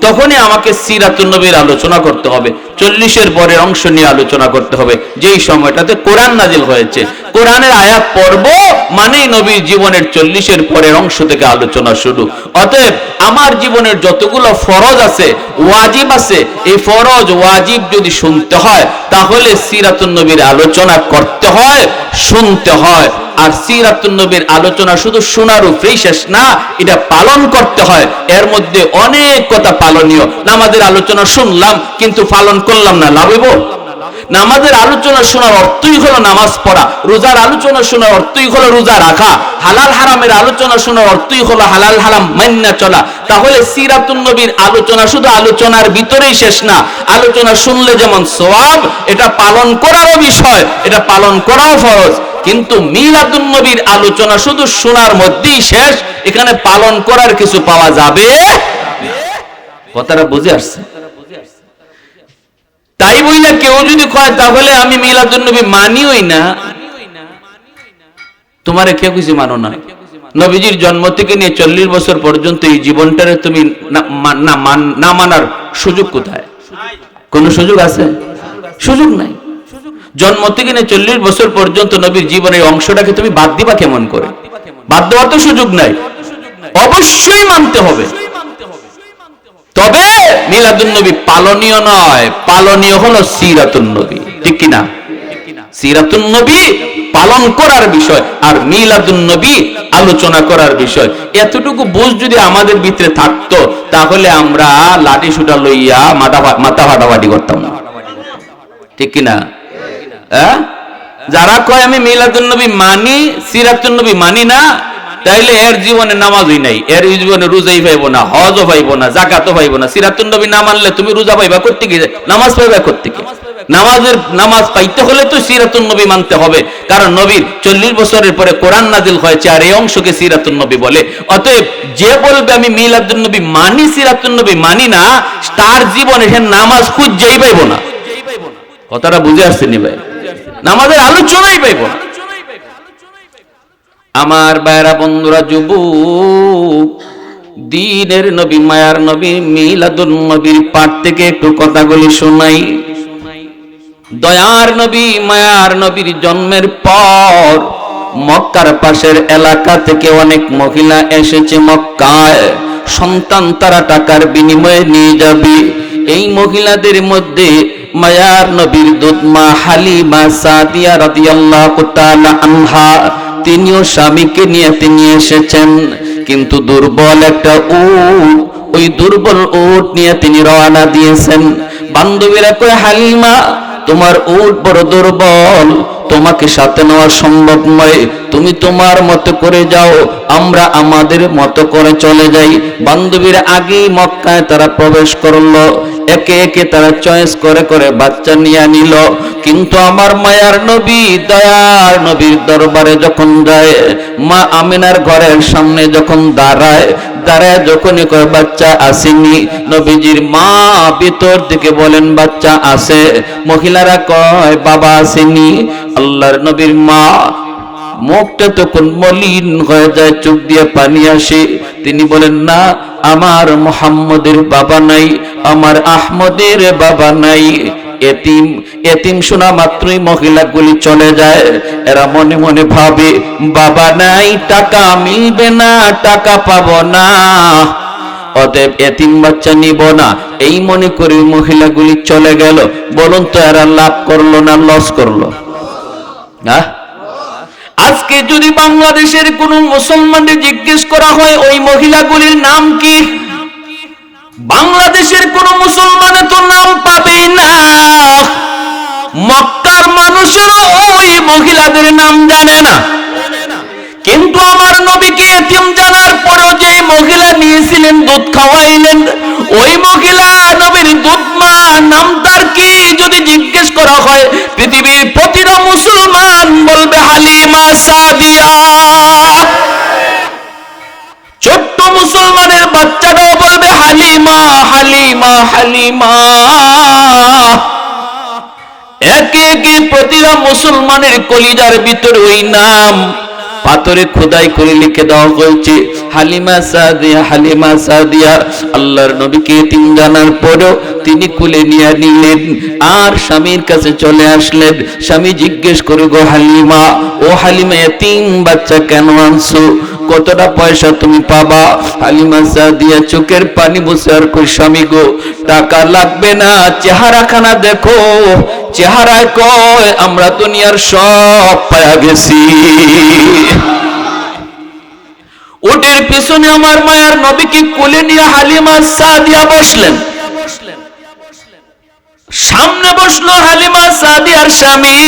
তখনই আমাকে সিরাতুন নবীর আলোচনা করতে হবে, 40-এর পরের অংশ নিয়ে আলোচনা করতে হবে, যেই সময়টাতে কোরআন নাজিল হয়েছে। কোরআনের আয়াত পড়ব মানেই নবীর জীবনের 40-এর পরের অংশ থেকে আলোচনা শুরু। অতএব আমার জীবনের যতগুলো ফরজ আছে, ওয়াজিব আছে, এই ফরজ ওয়াজিব যদি শুনতে হয়, তাহলে সিরাতুন নবীর আলোচনা করতে হয়, শুনতে হয়। আর সিরাতুন নবীর আলোচনা শুধু শোনার উপরেই শেষ না, এটা পালন করতে হয়। এর মধ্যে অনেক কথা পালনীয়। নামাজের আলোচনা শুনলাম কিন্তু পালন করলাম না, লাভ হইব? নামাজের আলোচনা শোনার অর্থই হলো নামাজ পড়া, রোজার আলোচনা শোনার অর্থই হলো রোজা রাখা, হালাল হারামের আলোচনা শোনার অর্থই হলো হালাল হারাম মাইন্না চলা। তাহলে সিরাতুন নবীর আলোচনা শুধু আলোচনার ভিতরেই শেষ না। আলোচনা শুনলে যেমন সওয়াব, এটা পালন করারও বিষয়, এটা পালন করাও ফরজ। কিন্তু মিলাদুন নবীর আলোচনা শুধু শোনার মধ্যেই শেষ, এখানে পালন করার কিছু পাওয়া যাবে। কথাটা বুঝে আসছে? তাই বইলা কেউ যদি কয় তাহলে আমি মিলাদুন নবী মানিই না, তোমারে কেউ কিছু মানো না। নবীজির জন্ম থেকে নিয়ে 40 বছর পর্যন্ত এই জীবনটারে তুমি না মানার সুযোগ কোথায়? কোন সুযোগ আছে? সুযোগ নাই। জন্ম থেকে নিয়ে 40 বছর পর্যন্ত নবীর জীবনের অংশটাকে তুমি বাদ দিবা কেমন করে? বাদ দেওয়ার তো সুযোগ নাই, অবশ্যই মানতে হবে। তবে মিলাদুন নবী পালনীয় নয়, পালনীয় হলো সিরাতুন নবী, ঠিক কিনা? সিরাতুন নবী পালন করার বিষয়, আর মিলাদুন নবী আলোচনা করার বিষয়। এতটুকু বুঝ যদি আমাদের ভিতরে থাকতো, তাহলে আমরা লাঠি সুটা লইয়া মাথা ফাটাফাটি করতাম না, ঠিক কিনা? যারা কয় আমি মিলাদুন নবী মানি, সিরাতুন নবী মানি না, তাইলে এর জীবনে নামাজই নাই, এর জীবনে রোজাই পাইবো না, হজও পাইবো না, যাকাতও পাইবো না। সিরাতুন নবী না মানলে তুমি রোজা পাইবা করতে গিয়ে, নামাজ পাইবা করতে গিয়ে? নামাজ পাইতে হলে তো সিরাতুন নবী মানতে হবে, কারণ নবীর 40 বছরের পরে কোরআন নাজিল হয়েছে, আর এই অংশকে সিরাতুন নবী বলে। অতএব যে বলবে আমি মিলাদুন নবী মানি, সিরাতুন নবী মানি না, তার জীবনে সে নামাজ খুঁজেই পাইবো না। কথাটা বুঝে আসছেনি ভাই? নামাজের আলোচনাই পাইবো না। আমার ভাইরা, বন্ধুরা, যুবক, দ্বীনের নবী, মায়ার নবী মিলাদুন নবীর পাঠ থেকে একটু কথাগুলি শোনাই। দয়ার নবী, মায়ার নবীর জন্মের পর মক্কার পাশের এলাকা থেকে অনেক মহিলা এসেছে মক্কায়, সন্তান তারা টাকার বিনিময়ে নিয়ে যাবে। এই মহিলাদের মধ্যে মায়ার নবীর দুধ মা হালিমা সাদিয়া রাদিয়াল্লাহু তাআলা আনহা, তিনিও স্বামীকে নিয়ে তিনি এসেছেন, কিন্তু দুর্বল একটা উট, ওই দুর্বল উট নিয়ে তিনি রওনা দিয়েছেন। বান্ধবীরা কয়, হালিমা তোমার উট বড় দুর্বল, তোমাকে সাথে নেওয়া সম্ভব নয়, তুমি তোমার মতো করে যাও, আমরা আমাদের মতো করে চলে যাই। বান্ধবীরা আগেই মক্কায় তারা প্রবেশ করলো, একে একে তারা চয়েস করে করে বাচ্চা নিয়ে নিল। কিন্তু আমার মায়ার নবী, দয়ার নবীর দরবারে যখন যায়, মা আমিনার ঘরের সামনে যখন দাঁড়ায়, দাঁড়ায় যখনই কয় বাচ্চা আসেনি, নবীজির মা ভিতর থেকে বলেন বাচ্চা আছে, মহিলারা কয় বাবা আসেনি। আল্লাহর নবীর মা মুখটা তখন মলিন হয়ে যায়, চোখ দিয়ে পানি আসে। তিনি বলেন না, আমার মুহাম্মদের বাবা নাই, আমার আহমদের বাবা নাই। এতিম এতিম শোনা মাত্রই মহিলাগুলি চলে যায়। এরা মনে মনে ভাবে বাবা নাই, টাকা মিলবে না, টাকা পাবো না, অতএব এতিম বাচ্চা নিব না, এই মনে করে মহিলাগুলি চলে গেল। বলুন তো এরা লাভ করলো না লস করলো? হ্যাঁ, আজকে যদি বাংলাদেশের কোন মুসলমানদের জিজ্ঞেস করা হয় ওই মহিলাগুলির নাম কি, বাংলাদেশের কোন মুসলমান তো নাম পাবেই না। মক্কার মানুষেরও ওই মহিলাদের নাম জানে না। কিন্তু আমার নবীকে এতিম জানার পরেও যে মহিলা নিয়েছিলেন, দুধ খাওয়াইলেন, ওই মহিলা নবীর দুধ মা, নাম তার কি যদি জিজ্ঞেস করা হয়, পৃথিবীর প্রতিটা মুসলমান বলবে হালিমা সাদিয়া। ছোট্ট মুসলমানের বাচ্চাটাও বলবে হালিমা হালিমা হালিমা। একে একে প্রতিটা মুসলমানের কলিজার ভিতরে ওই নাম পাথরে খোদাই করে লিখে দেওয়া হয়েছে, হালিমা সাদিয়া হালিমা সাদিয়া। আল্লাহর নবীকে এতিম জানার পরেও তিনি কুলে নিয়ে নিলেন আর স্বামীর কাছে চলে আসলেন। স্বামী জিজ্ঞেস করে, গো হালিমা, ও হালিমা, এতিম বাচ্চা কেন আনছো, কতটা পয়সা তুমি পাবা? হালিমা সাদিয়া চোখের পানি মুছে আর কই, স্বামী গো, টাকা লাগবে না, চেহারাখানা দেখো। চেহারায় কয়, আমরা দুনিয়ার সব পায়া গেছি। উটের পিছনে আমার মায়ার নবীকে কোলে নিয়ে হালিমা সাদিয়া বসলেন। সামনে বসলো হালিমা সাদিয়ার স্বামী।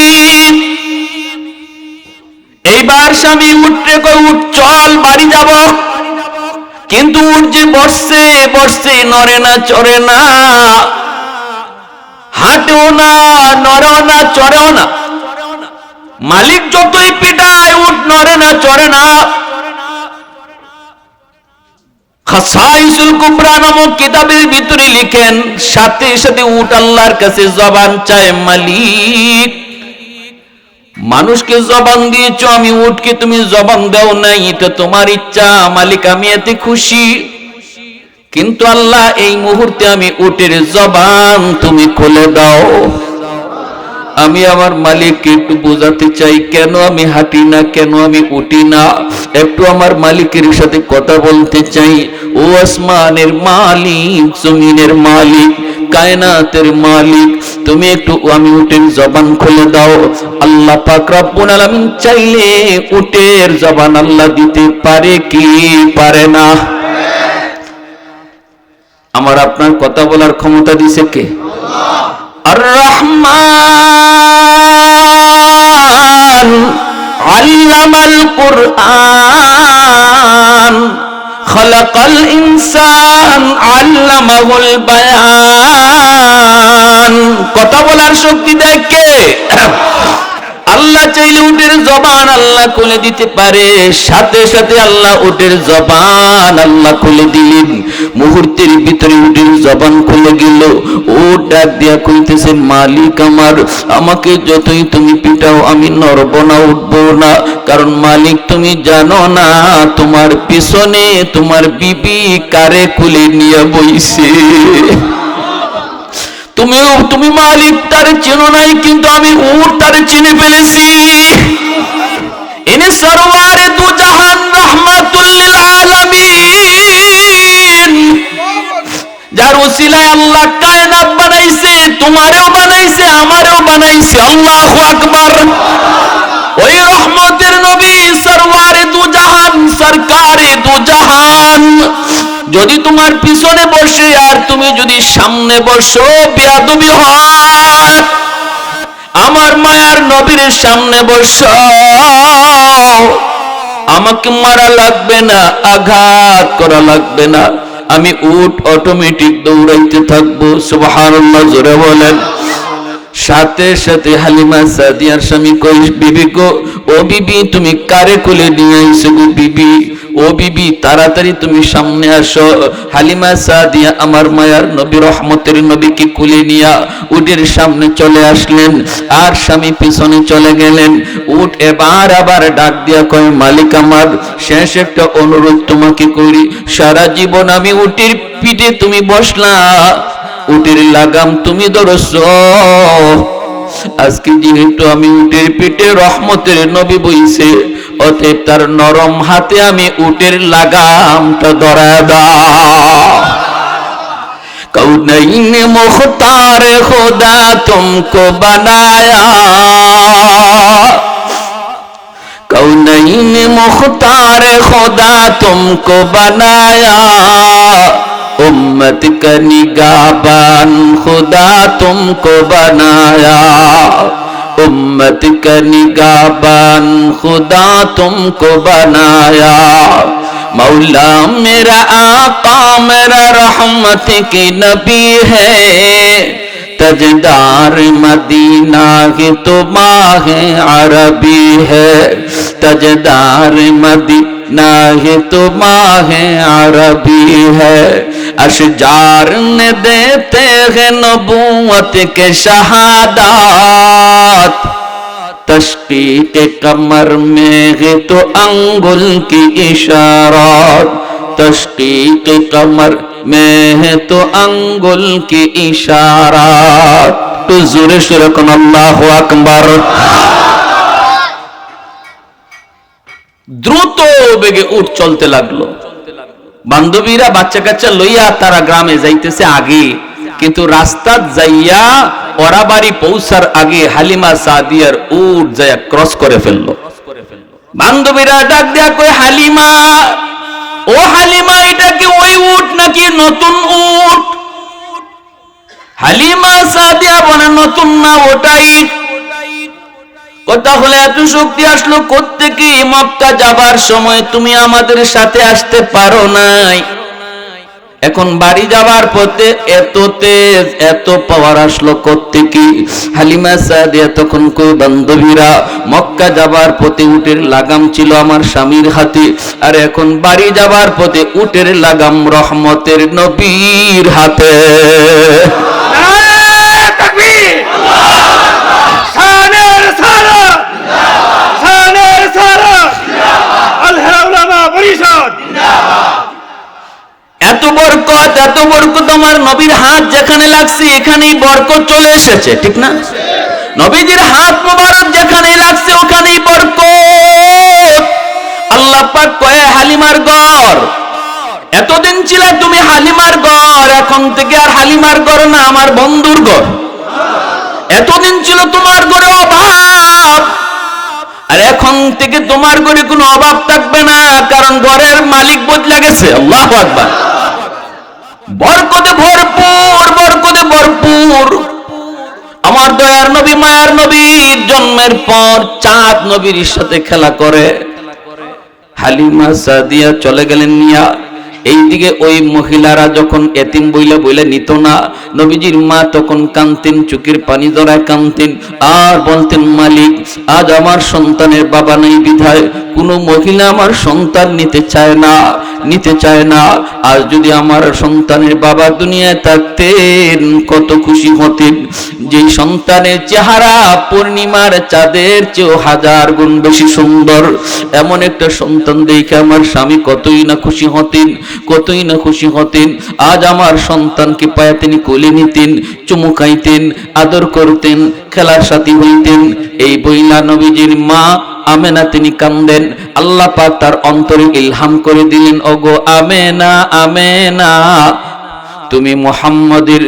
এইবার স্বামী উঠে কয়, উঠ, চল, বাড়ি যাব। কিন্তু উঠ যে বসছে বসছে, নড়ে না, চড়ে না, হাঁটেও না, নড়েও না, চড়েও না। মালিক যতই পিটায় উঠ নড়ে না, চড়ে না। খাসাইসুল কুবরা নামক কিতাবের ভিতরে লিখেন, সাথে সাথে উট আল্লাহর কাছে জবান চায়, মালিক, মানুষকে জবান দিয়েছ, আমি উটকে তুমি জবান দাও নাই, এটা তোমার ইচ্ছা মালিক, আমি এতে খুশি। কিন্তু আল্লাহ, এই মুহূর্তে আমি উটের জবান তুমি খুলে দাও। আমি আমার মালিককে একটু বোঝাতে চাই, কেন আমি হাঁটি না, কেন আমি উঠি না, একটু আমার মালিকের সাথে কথা বলতে চাই। ও আসমানের মালিক, জমিনের মালিক, কায়নাতের মালিক, তুমি একটু আমি উটের জবান খুলে দাও। আল্লাহ পাক রব্বুল আলামিন চাইলে উটের জবান আল্লাহ দিতে পারে কি পারে না? আমার আপনার কথা বলার ক্ষমতা দিছে কে? আর রহমান আল্লামাল কুরআন খালাকাল ইনসান আল্লামাহুল বায়ান। কথা বলার শক্তি দেয় কে? আল্লাহ চাইলে উটের জবান আল্লাহ খুলে দিতে পারে। সাথে সাথে আল্লাহ উটের জবান আল্লাহ খুলে দিলেন। মুহূর্তের ভিতরে উটের জবান খুলে গেল। ও ডাক দিয়া কইতেছে, মালিক আমার, আমাকে যতই তুমি পিটাও আমি নড়ব না, উঠব না, কারণ মালিক তুমি জানো না তোমার পিছনে তোমার বিবি কারে খুলে নিয়ে বইছে। তুমি মালিক তার চেনো নাই, কিন্তু আমি উট তার চিনে ফেলেছি। ইনি সরওয়ারে দু জাহান রাহমাতুল লিল আলামিন, যার উসিলায় আল্লাহ কায়নাত বানাইছে, তোমারেও বানাইছে, আমারেও বানাইছে। আল্লাহু আকবার। ওই রহমতের নবী সরওয়ারে দু জাহান, সরকারে দু জাহান যদি তোমার পিছনে বসে আর তুমি যদি সামনে বসো, বেয়াদবি হয়। আমার মায়ার নবীর সামনে বসো, আমাকে মারা লাগবে না, আঘাত করা লাগবে না, আমি উট অটোমেটিক দৌড়াইতে থাকবো। সুবহানাল্লাহ, জোরে বলেন। সাথে সাথে হালিমা সাদিয়ার স্বামী কই, বিবি গো, ও বিবি তুমি কারে কোলে নিয়ে আইছো গো বিবি, ও বিবি তাড়াতাড়ি তুমি সামনে আসো। হালিমা সাদিয়া আমার মায়ার নবী রহমতের নবীকে কোলে নিয়া উটের সামনে চলে আসলেন, আর স্বামী পিছনে চলে গেলেন। উট এবার আবার ডাক দিয়া কয়, মালিক আমার, শেষ একটা অনুরোধ তোমাকে করি, সারা জীবন আমি উটের পিঠে তুমি বসলা, উটের লাগাম তুমি ধরছো, আজকে যেহেতু আমি উটের পিঠে রহমতের নবী বইছে, অতএব তার নরম হাতে আমি উটের লাগামটা ধরা দাও। কৌনৈন মুখতার খুদা তুমকো বানায়া, कौनैन मुख्तार खुदा तुमको बनाया, उम्मत का निगाहबान खुदा तुमको बनाया, उम्मत का निगाहबान खुदा तुमको बनाया। मौला मेरा आका मेरा रहमत की नबी है, तजदार मदीना है तो माहे अरबी है, तजदार मदीना है तो माहे अरबी है। अशजार ने देते हैं नबूवत के शहादत, तशकीक कमर में है तो अंगुल की इशारत, तशकीक कमर में है तो अंगुल की इशारत। तो जोरे शोरे कौन अल्लाहु अकबर। দ্রুত বেগে উঠ চলতে লাগলো। বান্ধবীরা বাচ্চা কাচ্চা লইয়া তারা গ্রামে যাইতেছে আগে, কিন্তু রাস্তা যাইয়া ওরা বাড়ি পৌঁছার আগে হালিমা সাদিয়ার উট যাইয়া ক্রস করে ফেললো। বান্ধবীরা ডাক দিয়া কই, হালিমা, ও হালিমা, এটা কি ওই উট নাকি নতুন উট? হালিমা সাদিয়া বলে, নতুন না, ওটাই। কথা হলে এত শক্তি আসলো কোত্থেকে? মক্কা যাবার সময় তুমি আমাদের সাথে আসতে পারো নাই, এখন বাড়ি যাবার পথে এত তেজ এত পাওয়ার আসলো কোত্থেকে? হালিমা সাদিয়া তখন কই, বান্ধবীরা, মক্কা যাবার পথে উটের লাগাম ছিল আমার স্বামীর হাতে, আর এখন বাড়ি যাবার পথে উটের লাগাম রহমতের নবীর হাতে। এত বরকত, এত বরকত, আমার নবীর হাত যেখানে লাগছে এখানেই বরকত চলে এসেছে, ঠিক না? নবীজির হাত মোবারক যেখানে লাগছে ওখানেই বরকত। আল্লাহ পাক কয়, হালিমার ঘর, এতদিন ছিল তুমি হালিমার ঘর, এখন থেকে আর হালিমার ঘর না, আমার বন্ধুর ঘর। এতদিন ছিল তোমার ঘরে অভাব, আর এখন থেকে তোমার ঘরে কোনো অভাব থাকবে না, কারণ ঘরের মালিক বদলে গেছে। আল্লাহু আকবার। বরকতে ভরপুর, বরকতে ভরপুর। আমার দয়ার নবী মায়ার নবীর জন্মের পর চাঁদ নবীর সাথে খেলা করে হালিমা সাদিয়া চলে গেলেন নিয়া। এইদিকে ওই মহিলারা যখন এতিম বইলা বইলা নিত না, নবীজির মা তখন কাঁদতেন, চোখের পানি ধরায় কাঁদতেন, আর বলতেন, মালিক, আজ আমার সন্তানের বাবা নেই বিধায় কোনো মহিলা আমার সন্তান নিতে চায় না, নিতে চায় না। আজ যদি আমার সন্তানের বাবা দুনিয়ায় থাকতেন কত খুশি হতেন। যেই সন্তানের চেহারা পূর্ণিমার চাঁদের চেয়েও 1000 গুণ বেশি সুন্দর, এমন একটা সন্তান দেখে আমার স্বামী কতই না খুশি হতেন, কতই না খুশি হতেন। আজ আমার সন্তানকে পায়ে তিনি কোলে নিতেন, চুমু খাইতেন, আদর করতেন, খেলার সাথী হইতেন। এই বইলা নবীজির মা আমেনা তিনি কান্দেন। আল্লাহ পাক তার অন্তরে ইলহাম করে দিলেন, ওগো আমেনা, আমেনা, তুমি মুহাম্মদের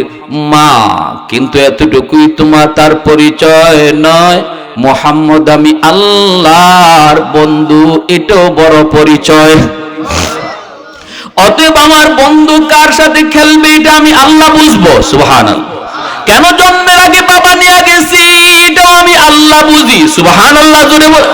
মা, কিন্তু এতটুকুই তোমার তার পরিচয় নয়, মুহাম্মদ আমি আল্লাহর বন্ধু, এটাও বড় পরিচয়। অতএব আমার বন্ধু কার সাথে খেলবে এটা আমি আল্লাহ বুঝবো। সুবহানাল্লাহ। কেন জন্মের আগে বাবা নিয়ে গেছি এটাও আমি আল্লাহ বুঝি। সুবহানাল্লাহ জোরে বল।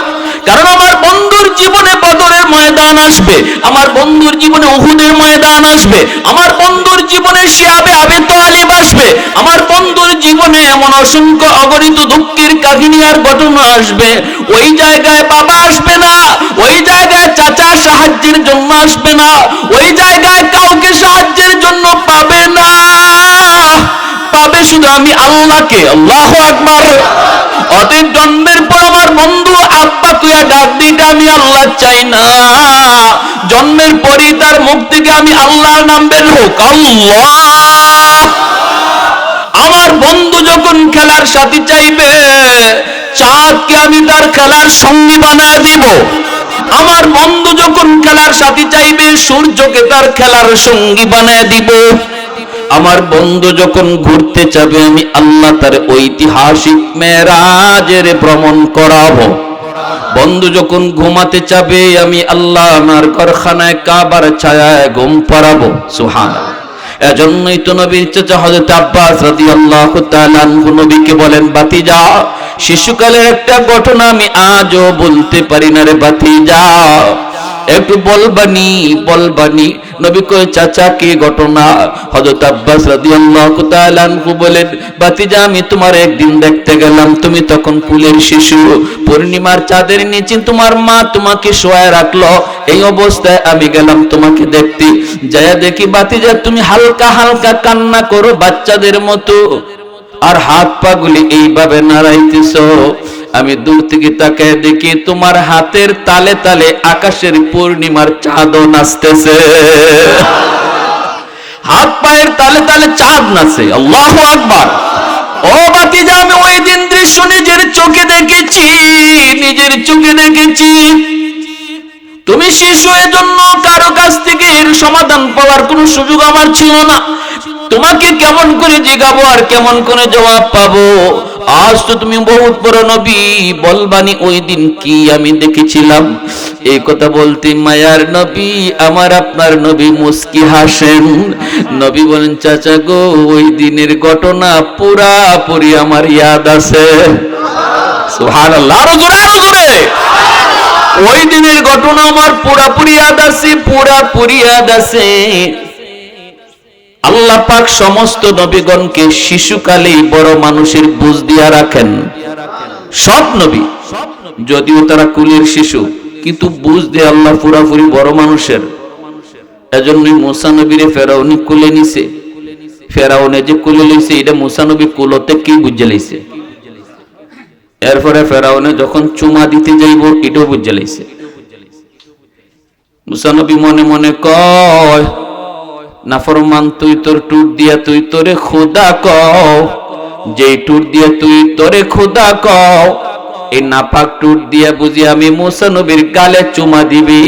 কারণ আমার বন্ধুর জীবনে বদরের ময়দান আসবে, আমার বন্ধুর জীবনে উহুদের ময়দান আসবে, আমার বন্ধুর জীবনে শিয়াবে আবি তালিব আসবে, আমার বন্ধুর জীবনে এমন অসংখ্য অগণিত দুঃখের কাহিনী আর ঘটনা আসবে। ওই জায়গায় বাবা আসবে না, ওই জায়গায় চাচা সাহায্যের জন্য আসবে না, ওই জায়গায় কাউকে সাহায্যের জন্য পাবে না, পাবে শুধু আমি আল্লাহকে। আল্লাহু আকবার। অতএব জন্মের পর আমার বন্ধু আব্বা তুইয়া ডাক দিতে আমি আল্লাহ চাই না, জন্মের পরই তার মুখ থেকে আমি আল্লাহর নাম বের হোক, আল্লাহ। আমার বন্ধু যখন খেলার সাথী চাইবে, চাঁদকে আমি তার খেলার সঙ্গী বানায় দিব। আমার বন্ধু যখন খেলার সাথী চাইবে, সূর্যকে তার খেলার সঙ্গী বানায় দিব। আমার বন্ধু যখন ঘুরতে যাবে, আমি আল্লাহ তার ঐতিহাসিক মেরাজের ভ্রমণ করাবো। বন্ধু যখন ঘুমাতে যাবে, আমি আল্লাহ আমার ঘরখানায় কাবার ছায়ায় ঘুম পাড়াবো। সুবহানাল্লাহ। এজন্যই তো নবীর চাচা হযরত আব্বাস রাদিয়াল্লাহু তাআলা আনহু নবীকে বলেন, ভাতিজা, শিশুকালের একটা ঘটনা আমি আজও বলতে পারি না রে ভাতিজা, একটু বলবানি বলবানি। নবী কয়, চাচা কি ঘটনা? হযরত আব্বাস রাদিয়াল্লাহু তাআলা আনহু বলেন, ভাতিজা, আমি তোমার একদিন দেখতে গেলাম, তুমি তখন কুলের শিশু, পূর্ণিমার চাঁদের নিচে তোমার মা তোমাকে শোয়ায় রাখলো, এই অবস্থায় আমি গেলাম তোমাকে দেখতে। যায় দেখি ভাতিজা তুমি হালকা হালকা কান্না করো বাচ্চাদের মতো, আর হাত পা গুলি এইভাবে নাড়াইতেছো। আমি দূর থেকে তাকায় দেখি তোমার হাতের তালে তালে আকাশের পূর্ণিমার চাঁদও নাচতেছে, হাত পায়ের তালে তালে চাঁদ নাচে। আল্লাহু আকবার। ও ভাতিজা, আমি ওই দিন দৃশ্য নিজের চোখে দেখেছি, নিজের চোখে দেখেছি। তুমি শিশু, এজন্য কারো কাছ থেকে এর সমাধান পাওয়ার কোনো সুযোগ আমার ছিল না। তোমাকে কেমন করে জিগাবো আর কেমন করে জবাব পাবো? আজ তো তুমি বহুত বড় নবী, বলবানি ওই দিন কি আমি দেখেছিলাম। এই কথা বলতে মায়ার নবী, আমার আপনার নবী মুস্কি হাসেন। নবী বলেন, চাচা গো, ওই দিনের ঘটনা পুরাপুরি আমার ইয়াদ আছে। সুবহানাল্লাহ। আরো জোরে, আরো জোরে। ওই দিনের ঘটনা আমার পুরাপুরি ইয়াদ আছে, পুরাপুরি ইয়াদ আছে। আল্লাহ পাক সমস্ত নবীগণকে শিশুকালেই বড় মানুষের বুঝ দিয়া রাখেন। সব নবী, যদিও তারা কুলের শিশু, কিন্তু বুঝ দিয়ে আল্লাহ পুরাপুরি বড় মানুষের। এজন্যই মুসা নবীরে ফেরাউনি কুলে নিছে। ফেরাউনে যে কুলে লইছে, এটা মুসা নবী কুলতে কি বুঝে লইছে। এরপরে ফেরাউনে যখন চুমা দিতে যাইব, এটাও বুঝে লইছে। মুসা নবী মনে মনে কয়, নাফরমান, তুই তোর টুট দিয়া তুই তোরে খোদা কও, যে টুট দিয়া তুই তোরে খোদা কও, এই নাপাক টুট দিয়া বুঝি আমি মুসা নবীর গালে চুমা দিবি?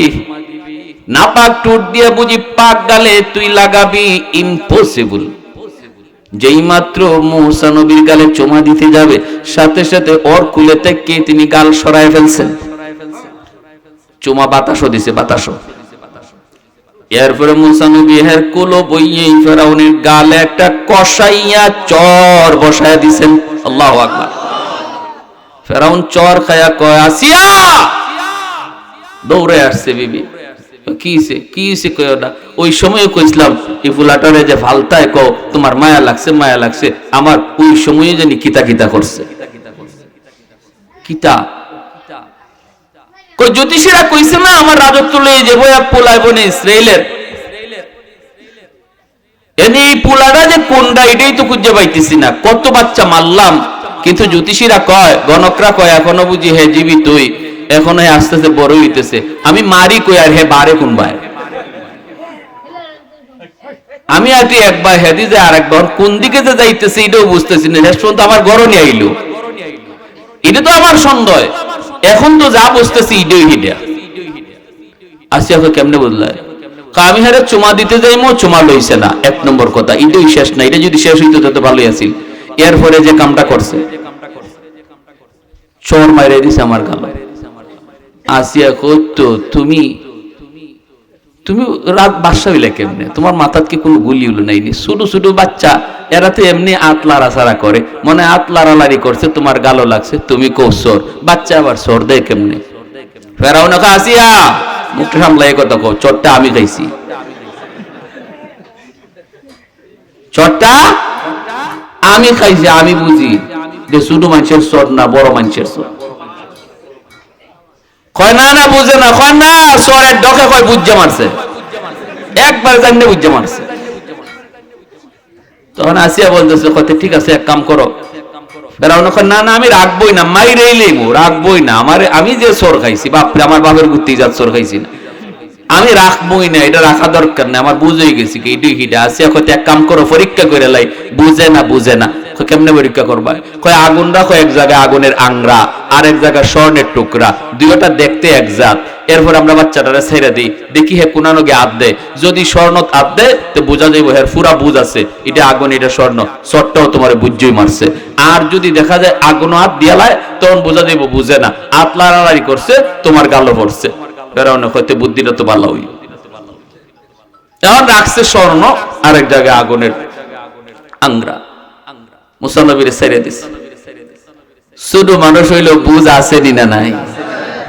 নাপাক টুট দিয়া বুঝি পাক গালে তুই লাগাবি? ইম্পসিবল। যেই মাত্র মুসা নবীর গালে চুমা দিতে যাবে, সাথে সাথে ওর কুলে থেকে তিনি গাল সরায় ফেলছেন। চুমা বাতাসও দিছে, বাতাসও। এরপরে মুসা নবী হের কুলো বইয়ে ফেরাউনের গালে একটা কষাইয়া চর বসায় দিছেন। আল্লাহু আকবার। ফেরাউন চর খায়া কয়, আসিয়া! দৌড়ে আসছে বিবি। কিছে কিছে কয় না। ওই সময় কইছিলাম, এই ফুলাটারে যে ফালতায় কও তোমার মায়া লাগছে, মায়া লাগছে। আমার ওই সময়ে জানি কিতা কিতা করছে। কিতা কই? জ্যোতিষীরা কইছে না, আমার রাজত্ব লয়ে যাবো এক পোলায় বনে ইসরায়েলের। এনে এই পোলাটা যে কোনটা, এটাই তো খুঁজে পাইতেছি না। কত বাচ্চা মারলাম, কিন্তু জ্যোতিষীরা কয়, গণকরা কয়, এখনো বুঝি হে জীবিতই, এখনো আস্তে আস্তে বড় হইতেছে। আমি মারি কই আর হে বারে কোন ভাই? আমি আর কি একবার হেদি যে আর একবার কোন দিকে যে যাইতেছে এটাও বুঝতেছি না। শেষ পর্যন্ত আমার গরনি আইলো, এটা তো আমার সন্দেহ। এখন তো যা বুঝতেছি ইডেই হিডা আসিয়া কেমনে বুঝলায়? আমি হারে চুমা দিতে যাইমো, চুমা লইছে না। এক নম্বর কথা, ইডেই শেষ না। এটা যদি শেষ হইতো তত ভালোই আছিল। এরপরে যে কামটা করছে, চোর মাইরে দিছে আমার গালে। আসিয়া কইতো, তুমি তুমি রাত বাসা হইলে কেমনে? তোমার মাথাত কি কোনো গুলি হলো নাইনি? ছোট ছোট বাচ্চা, এরা তো এমনি আত লাড়াছাড়া করে, মনে আত লাড়ালাড়ি করছে, তোমার গালো লাগছে, তুমি কো চোর। বাচ্চা আবার চোর দেয় কেমনে? ফেরাউন আসিয়া মুখটা সামলাই কথা কো, চটটা আমি খাইছি, চটটা আমি খাইছি, আমি বুঝি যে ছোট মানুষের চট না বড় মানুষের চট। কয় না না বুঝে না, কয় না চরের ডকে কয় বুঝে মারছে, একবার জানলে বুঝে মারছে। তখন আসিয়া বলতেছে কত ঠিক আছে এক কাম করো। ফেরাউন কয় না না আমি রাখবোই না, মাইরেই লইবো, রাখবোই না, আমি যে চোর খাইছি, বাপরে আমার বাপের গুত্তি জাত চোর খাইছি না, আমি রাখবোই না, এটা রাখা দরকার না, আমার বুঝেই গেছি কি এটি হিটা। আসিয়া কত এক কাম করো পরীক্ষা করে লাই, বুঝে না বুঝে না। কেমনে পরীক্ষা করবা? কয় আগুন রাখো এক জায়গায় আগুনের আংরা, আর এক জায়গায় স্বর্ণের টুকরা, দুইটা দেখতে এক জাত। এরপর আমরা বাচ্চাটারে ছেড়ে দিই, দেখি হে কোনানো গে হাত দেয়, যদি স্বর্ণ হাত দেয় তো বোঝা যাইব হের পুরা বুঝ আছে, এটা আগুন এটা স্বর্ণ, চটটাও তোমার বুঝই মারছে। আর যদি দেখা যায় আগুন হাত দিয়ালায় তখন বোঝা যাইব বুঝে না, হাত লাড়ালাড়ি করছে, তোমার গালো পড়ছে। ফেরাউন হইতে বুদ্ধিটা তো ভালো হই। এখন রাখছে স্বর্ণ, আরেক জায়গায় আগুনের আংরা, মুসা নবীর ছেড়ে দিছে। শুধু মানুষ হইল বুঝ আছে না নাই,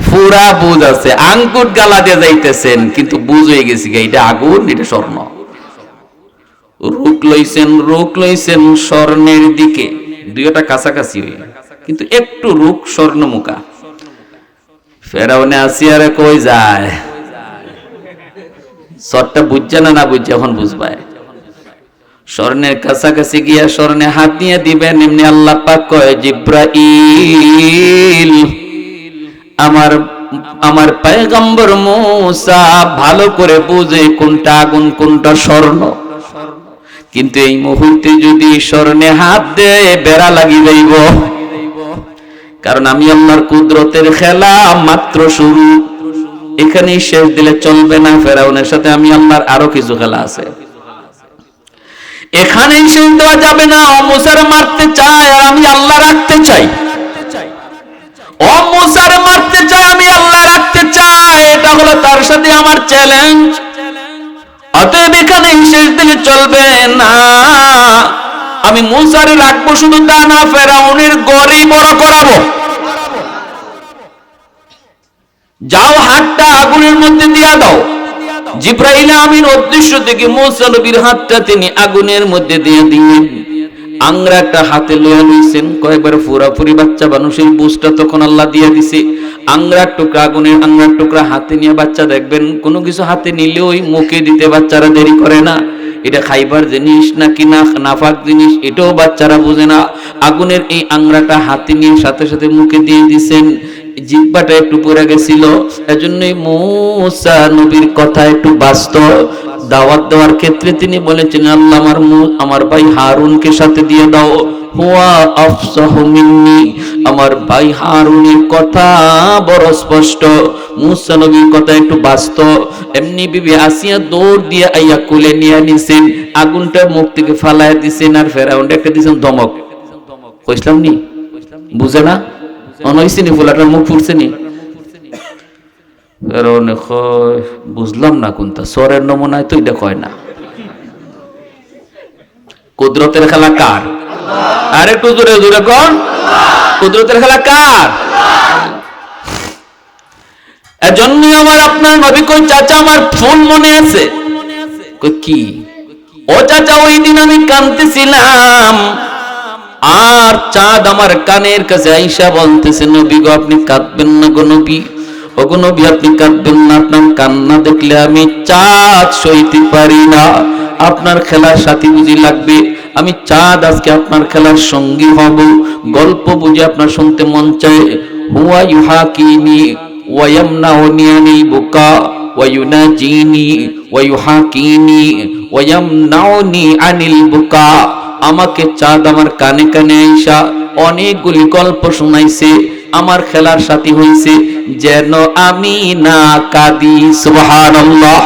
পুরা বুঝ আছে, আঙ্কুট গালা দিয়ে যাইতেছেন কিন্তু বুঝ হয়ে গেছে এটা আগুন এটা স্বর্ণ। রুক লইছেন স্বর্ণের দিকে, দুইটা কাছাকাছি হই কিন্তু একটু রুক স্বর্ণ মুখা। ফেরাউনে আসিয়ারে কই যায়, সরটা বুঝছে না বুঝছে, এখন বুঝবায়। স্বর্ণের কাছাকাছি গিয়া স্বর্ণে হাত দিয়ে দিবেন, এমনি আল্লাহ পাক কয় জিব্রাইল আমার পয়গম্বর মুসা ভালো করে বুঝে কোনটা আগুন কোনটা স্বর্ণ, কিন্তু এই মুহূর্তে যদি স্বর্ণে হাত দেয় বেড়া লাগি যাইব, কারণ আমি আল্লাহর কুদরতের খেলা মাত্র শুরু, এখানেই শেষ দিলে চলবে না। ফেরাউনের সাথে আমি আল্লাহর আরো কিছু খেলা আছে, এখানেই শেষ দেওয়া যাবে না। ও মুসার মারতে চায় আর আমি আল্লাহ রাখতে চাই, ও মুসার মারতে চায় আমি আল্লাহ রাখতে চাই, এটা হলো তার সাথে আমার চ্যালেঞ্জ। অতএব এখানেই শেষ দিলে চলবে না, আমি মুসারে রাখবো, শুধু তা না ফেরাউনের গড়ই বড় করাবো। যাও হাতটা আগুনের মধ্যে দিয়া দাও। জিব্রাইল আমিন অদৃশ্য থেকে মুসা নবীর হাতটা তিনি আগুনের মধ্যে দিয়ে দিলেন। আংরাটা হাতে লইয়া লইছেন, কয়েকবার পুরাপুরি বাচ্চা মানুষের বুঝটা তখন আল্লাহ দিয়ে দিছে। আংরার টুকরা, আগুনের আংরার টুকরা হাতে নিয়ে বাচ্চা দেখবেন কোনো কিছু হাতে নিলে ওই মুখে দিতে বাচ্চারা দেরি করে না, এটা খাইবার জিনিস নাকি না নাফাক জিনিস এটাও বাচ্চারা বুঝে না। আগুনের এই আংরাটা হাতে নিয়ে সাথে সাথে মুখে দিয়ে দিছেন, জিহ্বাটা একটু পড়ে গেছিল, এজন্যই মুসা নবীর কথা একটু বাস্তব। দাওয়াত দেওয়ার ক্ষেত্রে তিনি বলেছেন আল্লাহ আমার ভাই হারুনকে সাথে দিয়ে দাও, হুয়া আফসাহু মিন্নি, আমার ভাই হারুনের কথা বড় স্পষ্ট, মুসা নবীর কথা একটু বাস্তব। এমনি বিবি আসিয়া দৌড় দিয়ে আইয়া কোলে নিয়ে নিছেন, আগুনটা মুখ থেকে ফালায় দিছেন, আর ফেরাউনটা একটা দিছেন ধমক। কইছিলাম নি বুঝে না, অনইছিনি ফুলাটার মুখ ফুটছে নি। ফেরাউনে কয় বুঝলাম না কোনটা, সরের নমুনায় তো এটা কয় না। কুদরতের খেলা কার? আর একটু জোরে জোরে কোন, কুদরতের খেলা কার? এজন্য আমার আপনার নবী কই চাচা আমার ফোন মনে আছে? কই কি? ও চাচা ওই দিন আমি কাঁদতেছিলাম আর চাঁদ আমার কানের কাছে আইসা বলতেছে নবী গো আপনি কাঁদবেন না গো নবী, ও গো নবী আপনি কাঁদবেন না, আপনার কান্না দেখলে আমি চাঁদ সইতে পারি না, আপনার খেলার সাথী বুঝি লাগবে, আমি চাঁদ আজকে আপনার খেলার সঙ্গী হব, গল্প বুঝি আপনার শুনতে মন চায়। হুয়া ইউহাকিনি ওয়া ইয়ামনাউনি আনিল বুকা ওয়া ইউনাজিনি ওয়া ইউহাকিনি ওয়া ইয়ামনাউনি আনিল বুকা, আমাকে চাঁদ আমার কানে কানে আইসা অনেকগুলি গল্প শোনাইছে, আমার খেলার সাথী হইছে যেন আমি না কাঁদি। সুবহানাল্লাহ।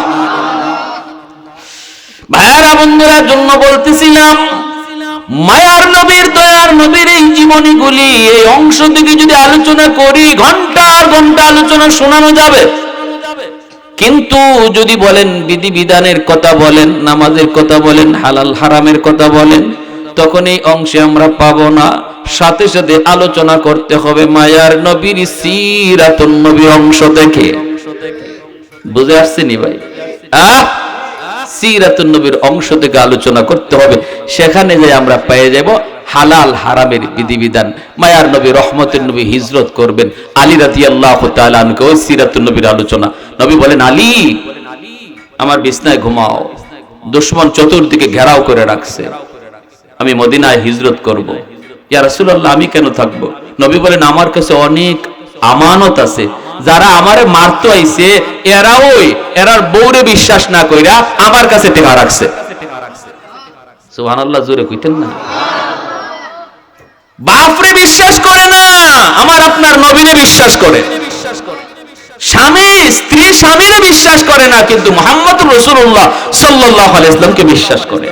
ভাইয়ারা বন্ধুরা জন্য বলতেছিলাম মায়ার নবীর দয়ার নবীর এই জীবনীগুলি এই অংশ থেকে যদি আলোচনা করি ঘন্টার ঘন্টা আলোচনা শোনানো যাবে, কিন্তু যদি বলেন বিধি বিধানের কথা বলেন, নামাজের কথা বলেন, হালাল হারামের কথা বলেন, তখন এই অংশে আমরা পাবো না। সাথে সাথে আলোচনা করতে হবে মায়ার নবীর সিরাতুন নবী অংশ থেকে। বুঝে আসছেনি ভাই? সিরাতুন নবীর অংশ থেকে আলোচনা করতে হবে। সেখানে যে আমরা পেয়ে যাব হালাল হারামের বিধিবিধান। মায়ার নবী রহমতের নবী হিজরত করবেন, আলী রাদিয়াল্লাহু তাআলা আনহু ওই সিরাতুন নবীর আলোচনা। নবী বলেন, আলী আমার বিছনায় ঘুমাও, দুশমন চতুর্দিকে ঘেরাও করে রাখছে, আমি মদিনায় হিজরত করব। ইয়া রাসূলুল্লাহ, আমি কেন থাকবো? নবী বলেন, আমার কাছে অনেক আমানত আছে, যারা আমারে মারতে আইছে এরার বউরে বিশ্বাস না কইরা আমার কাছে টেকা রাখছে। সুবহানাল্লাহ, জোরে কইতেন না? বাপরে বিশ্বাস করে না, আমার আপনার নবীরে বিশ্বাস করে। স্বামী স্ত্রী স্বামীরে বিশ্বাস করে না, কিন্তু মুহাম্মদুর রাসূলুল্লাহ সাল্লাল্লাহু আলাইহি ওয়াসাল্লামকে বিশ্বাস করে।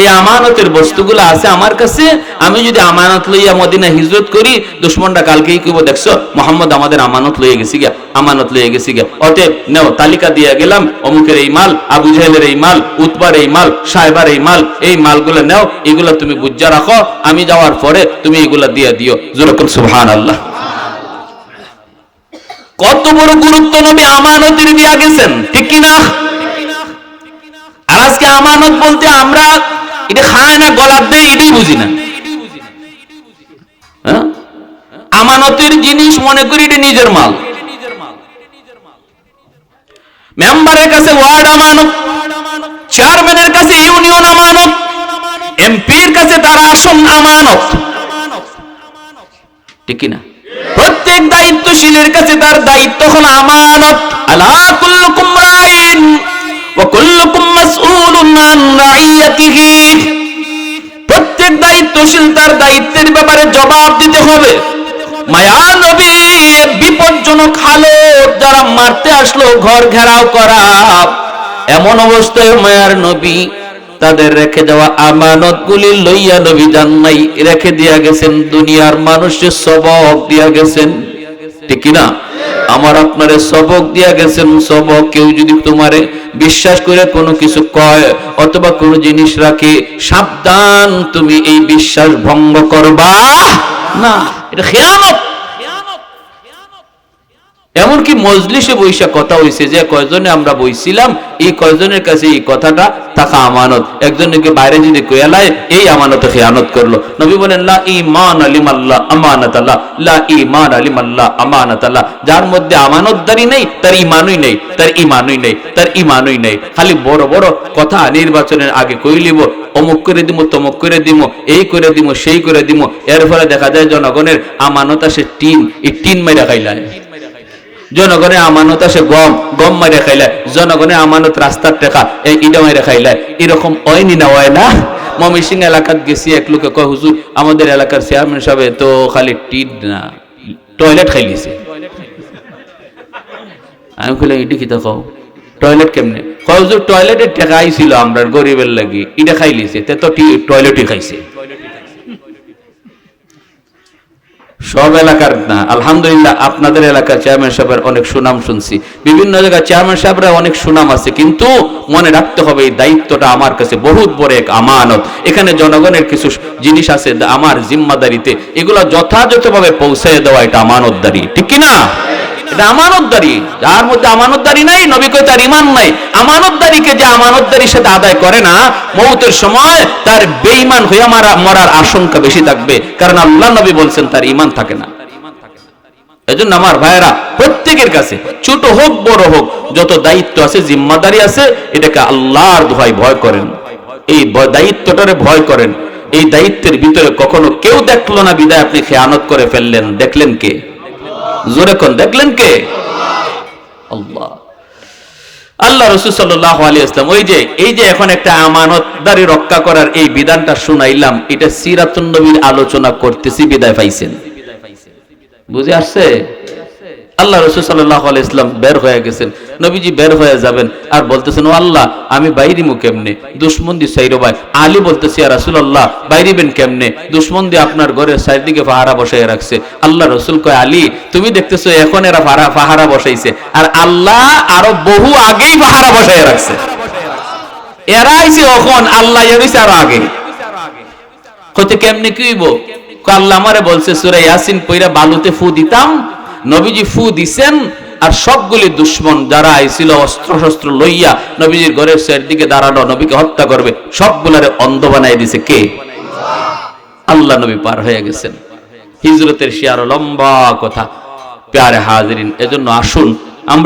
এই আমানতের বস্তুগুলো আছে আমার কাছে, আমি যদি আমানত লইয়া মদিনা হিজরত করি, দুশমনরা কালকেই কইব, দেখছো মুহাম্মদ আমাদের আমানত লইয়া গেছি গা, আমানত লইয়া গেছি গা, অতএব নেও তালিকা দিয়া গেলাম, অমুকের এই মাল, আবু জাহেলের এই মাল, উতবার এই মাল, সাহেবার এই মাল, এই মালগুলো নেও, এগুলা তুমি বুঝা রাখো, আমি যাওয়ার পরে তুমি এগুলা দিয়া দিও। যেরকম সুবহানাল্লাহ। কত বড় গুরুত্ব নবী আমানতের দিয়া গেছেন, ঠিক কি না? আর আজকে আমানত বলতে আমরা এটা খায় না গলার দেয় এটাই বুঝি না। আমানতের জিনিস মনে করি এটা নিজের মাল। মেম্বারের কাছে ওয়ার্ড আমানত, চেয়ারম্যানের কাছে ইউনিয়ন আমানত, এমপির কাছে তার আসন আমানত, ঠিক কি না? প্রত্যেক দায়িত্বশীলের কাছে তার দায়িত্ব হলো আমানত। আলা কুল্লুকুম রাইন ওয়া কুল্লুকুম মাসউলুন আন রাইয়াতিহি। প্রত্যেক দায়িত্বশীল তার দায়িত্বের ব্যাপারে জবাব দিতে হবে। মায়া নবী বিপজ্জনক হালত, যারা মারতে আসলো ঘর ঘেরাও করা, এমন অবস্থায় মায়ার নবী তাদের রেখে যাওয়া আমানতগুলি লইয়া নবী যান নাই, রেখে দিয়া গেছেন, দুনিয়ার মানুষের সবক দিয়া গেছেন, ঠিক কি না? আমার আপনারে সবক দিয়া গেছেন। সবক, কেউ যদি তোমারে বিশ্বাস করে কোনো কিছু কয় অথবা কোনো জিনিস রাখে, সাবধান, তুমি এই বিশ্বাস ভঙ্গ করবা না, এটা খেয়ানত। এমনকি মজলিসে বৈশা কথা হইছে যে কয়জনে আমরা বইছিলাম, এই কয়জনের কাছে এই কথাটা থাকা আমানত, একজনকে বাইরে যদি কইয়ালায় এই আমানতে খেয়ানত করলো। নবী বলেন, লা ঈমান লিমাল্লাহ আমানাতাল্লাহ, লা ঈমান লিমাল্লাহ আমানাতাল্লাহ। যার মধ্যে আমানতদারি নেই তার ঈমানই নেই, তার ঈমানই নেই, তার ঈমানই নেই। খালি বড় বড় কথা নির্বাচনের আগে কইলিব, অমুক করে দিব, তমুক করে দিব, এই করে দিব, সেই করে দিব, এর ফলে দেখা যায় জনগণের আমানত আসে টিন, এই টিন মেরে খাইলায়। জনগণের আমানত আসে গম, গম মাইরে খাইলে। জনগণের আমানত রাস্তার টাকা, এই ইটা মাইরে খাইলে। এরকম হয়নি না, হয় না? ময়মনসিংহ এলাকাত গেছি, এক লোকে কয়, হুজুর আমাদের এলাকার চেয়ারম্যান সাহেব তো খালি টিন না, টয়লেট খাইলিছে। আমি কইলাম, ইটি কি কও, টয়লেট কেমনে? কয়, হুজুর টয়লেটের টাকা আইছিল আমরা গরিবের লাগি, ইটা খাইলিছে, তে তো টয়লেটই খাইছে। সব এলাকার না, আলহামদুলিল্লাহ আপনাদের এলাকার চেয়ারম্যান সাহেবের অনেক সুনাম শুনছি, বিভিন্ন জায়গায় চেয়ারম্যান সাহেবরা অনেক সুনাম আছে, কিন্তু মনে রাখতে হবে এই দায়িত্বটা আমার কাছে বহুত বড় এক আমানত। এখানে জনগণের কিছু জিনিস আছে আমার জিম্মাদারিতে, এগুলো যথাযথভাবে পৌঁছে দেওয়া এটা আমানতদারি, ঠিক কি না? এটা আমানতদারি। যার মধ্যে আমানতদারি নাই, নবী কয় তার ঈমান নাই। আমানতদারিকে যে আমানতদারির সাথে আদায় করে না, মওতের সময় তার বেঈমান হয়ে মরার আশঙ্কা বেশি থাকবে, কারণ আল্লাহ নবী বলছেন তার ঈমান থাকে না। এজন্য আমার ভাইয়েরা, প্রত্যেকের কাছে ছোট হোক বড় হোক, যত দায়িত্ব আছে, জিম্মাদারি আছে, এটাকে আল্লাহর দোহাই ভয় করেন, এই দায়িত্বটারে ভয় করেন। এই দায়িত্বের ভিতরে কখনো কেউ দেখলো না বিদায় আপনি খেয়ানত করে ফেললেন, দেখলেন কে? জোরে কোন দেখলেন কে? আল্লাহ। আল্লাহ রাসূল সাল্লাল্লাহু আলাইহি ওয়াসাল্লাম এই যে এখন একটা আমানতদারি রক্ষা করার এই বিধানটা শুনাইলাম, এটা সিরাতুন নবীর আলোচনা করতেছি, বিদায় পাইছেন। বুঝে আসছে? আল্লাহ রাসূল সাল্লাল্লাহু আলাইহি ওয়াসাল্লাম বের হয়ে গেছেন, নবীজি বের হয়ে যাবেন, আর বলতেছেন, ও আল্লাহ আমি বাইরিমু কেমনে, দুশমন দি সাইরো ভাই। আলী বলতেছে, ইয়া রাসূলুল্লাহ বাইরিবেন কেমনে, দুশমন দি আপনার ঘরের চারদিকে পাহারা বসায় রাখছে। আল্লাহ রাসূল কয়, আলী তুমি দেখতেছো এখন এরা পাহারা বসাইছে, আর আল্লাহ আরো বহু আগেই পাহারা বসায় রাখছে। এরা আইছে এখন, আল্লাহ এর আরো আগে। কইতে কেমনে কি হইব? আল্লাহ আমারে বলছে সূরা ইয়াসিন পয়রা বালুতে ফু দিতাম, নবীজি ফু দিছেন, আর সবগুলি দুশমন যারা আইছিল অস্ত্র শস্ত্র লইয়া নবীজির ঘরের চারদিকে দাঁড়ানো, নবীকে হত্যা করবে, সবগুলারে অন্ধ বানাই দিছে কে? আল্লাহ। নবী পার হয়ে গেছেন। হিজরতের সে আরো লম্বা কথা। প্যারে হাজিরিন, এজন্য আসুন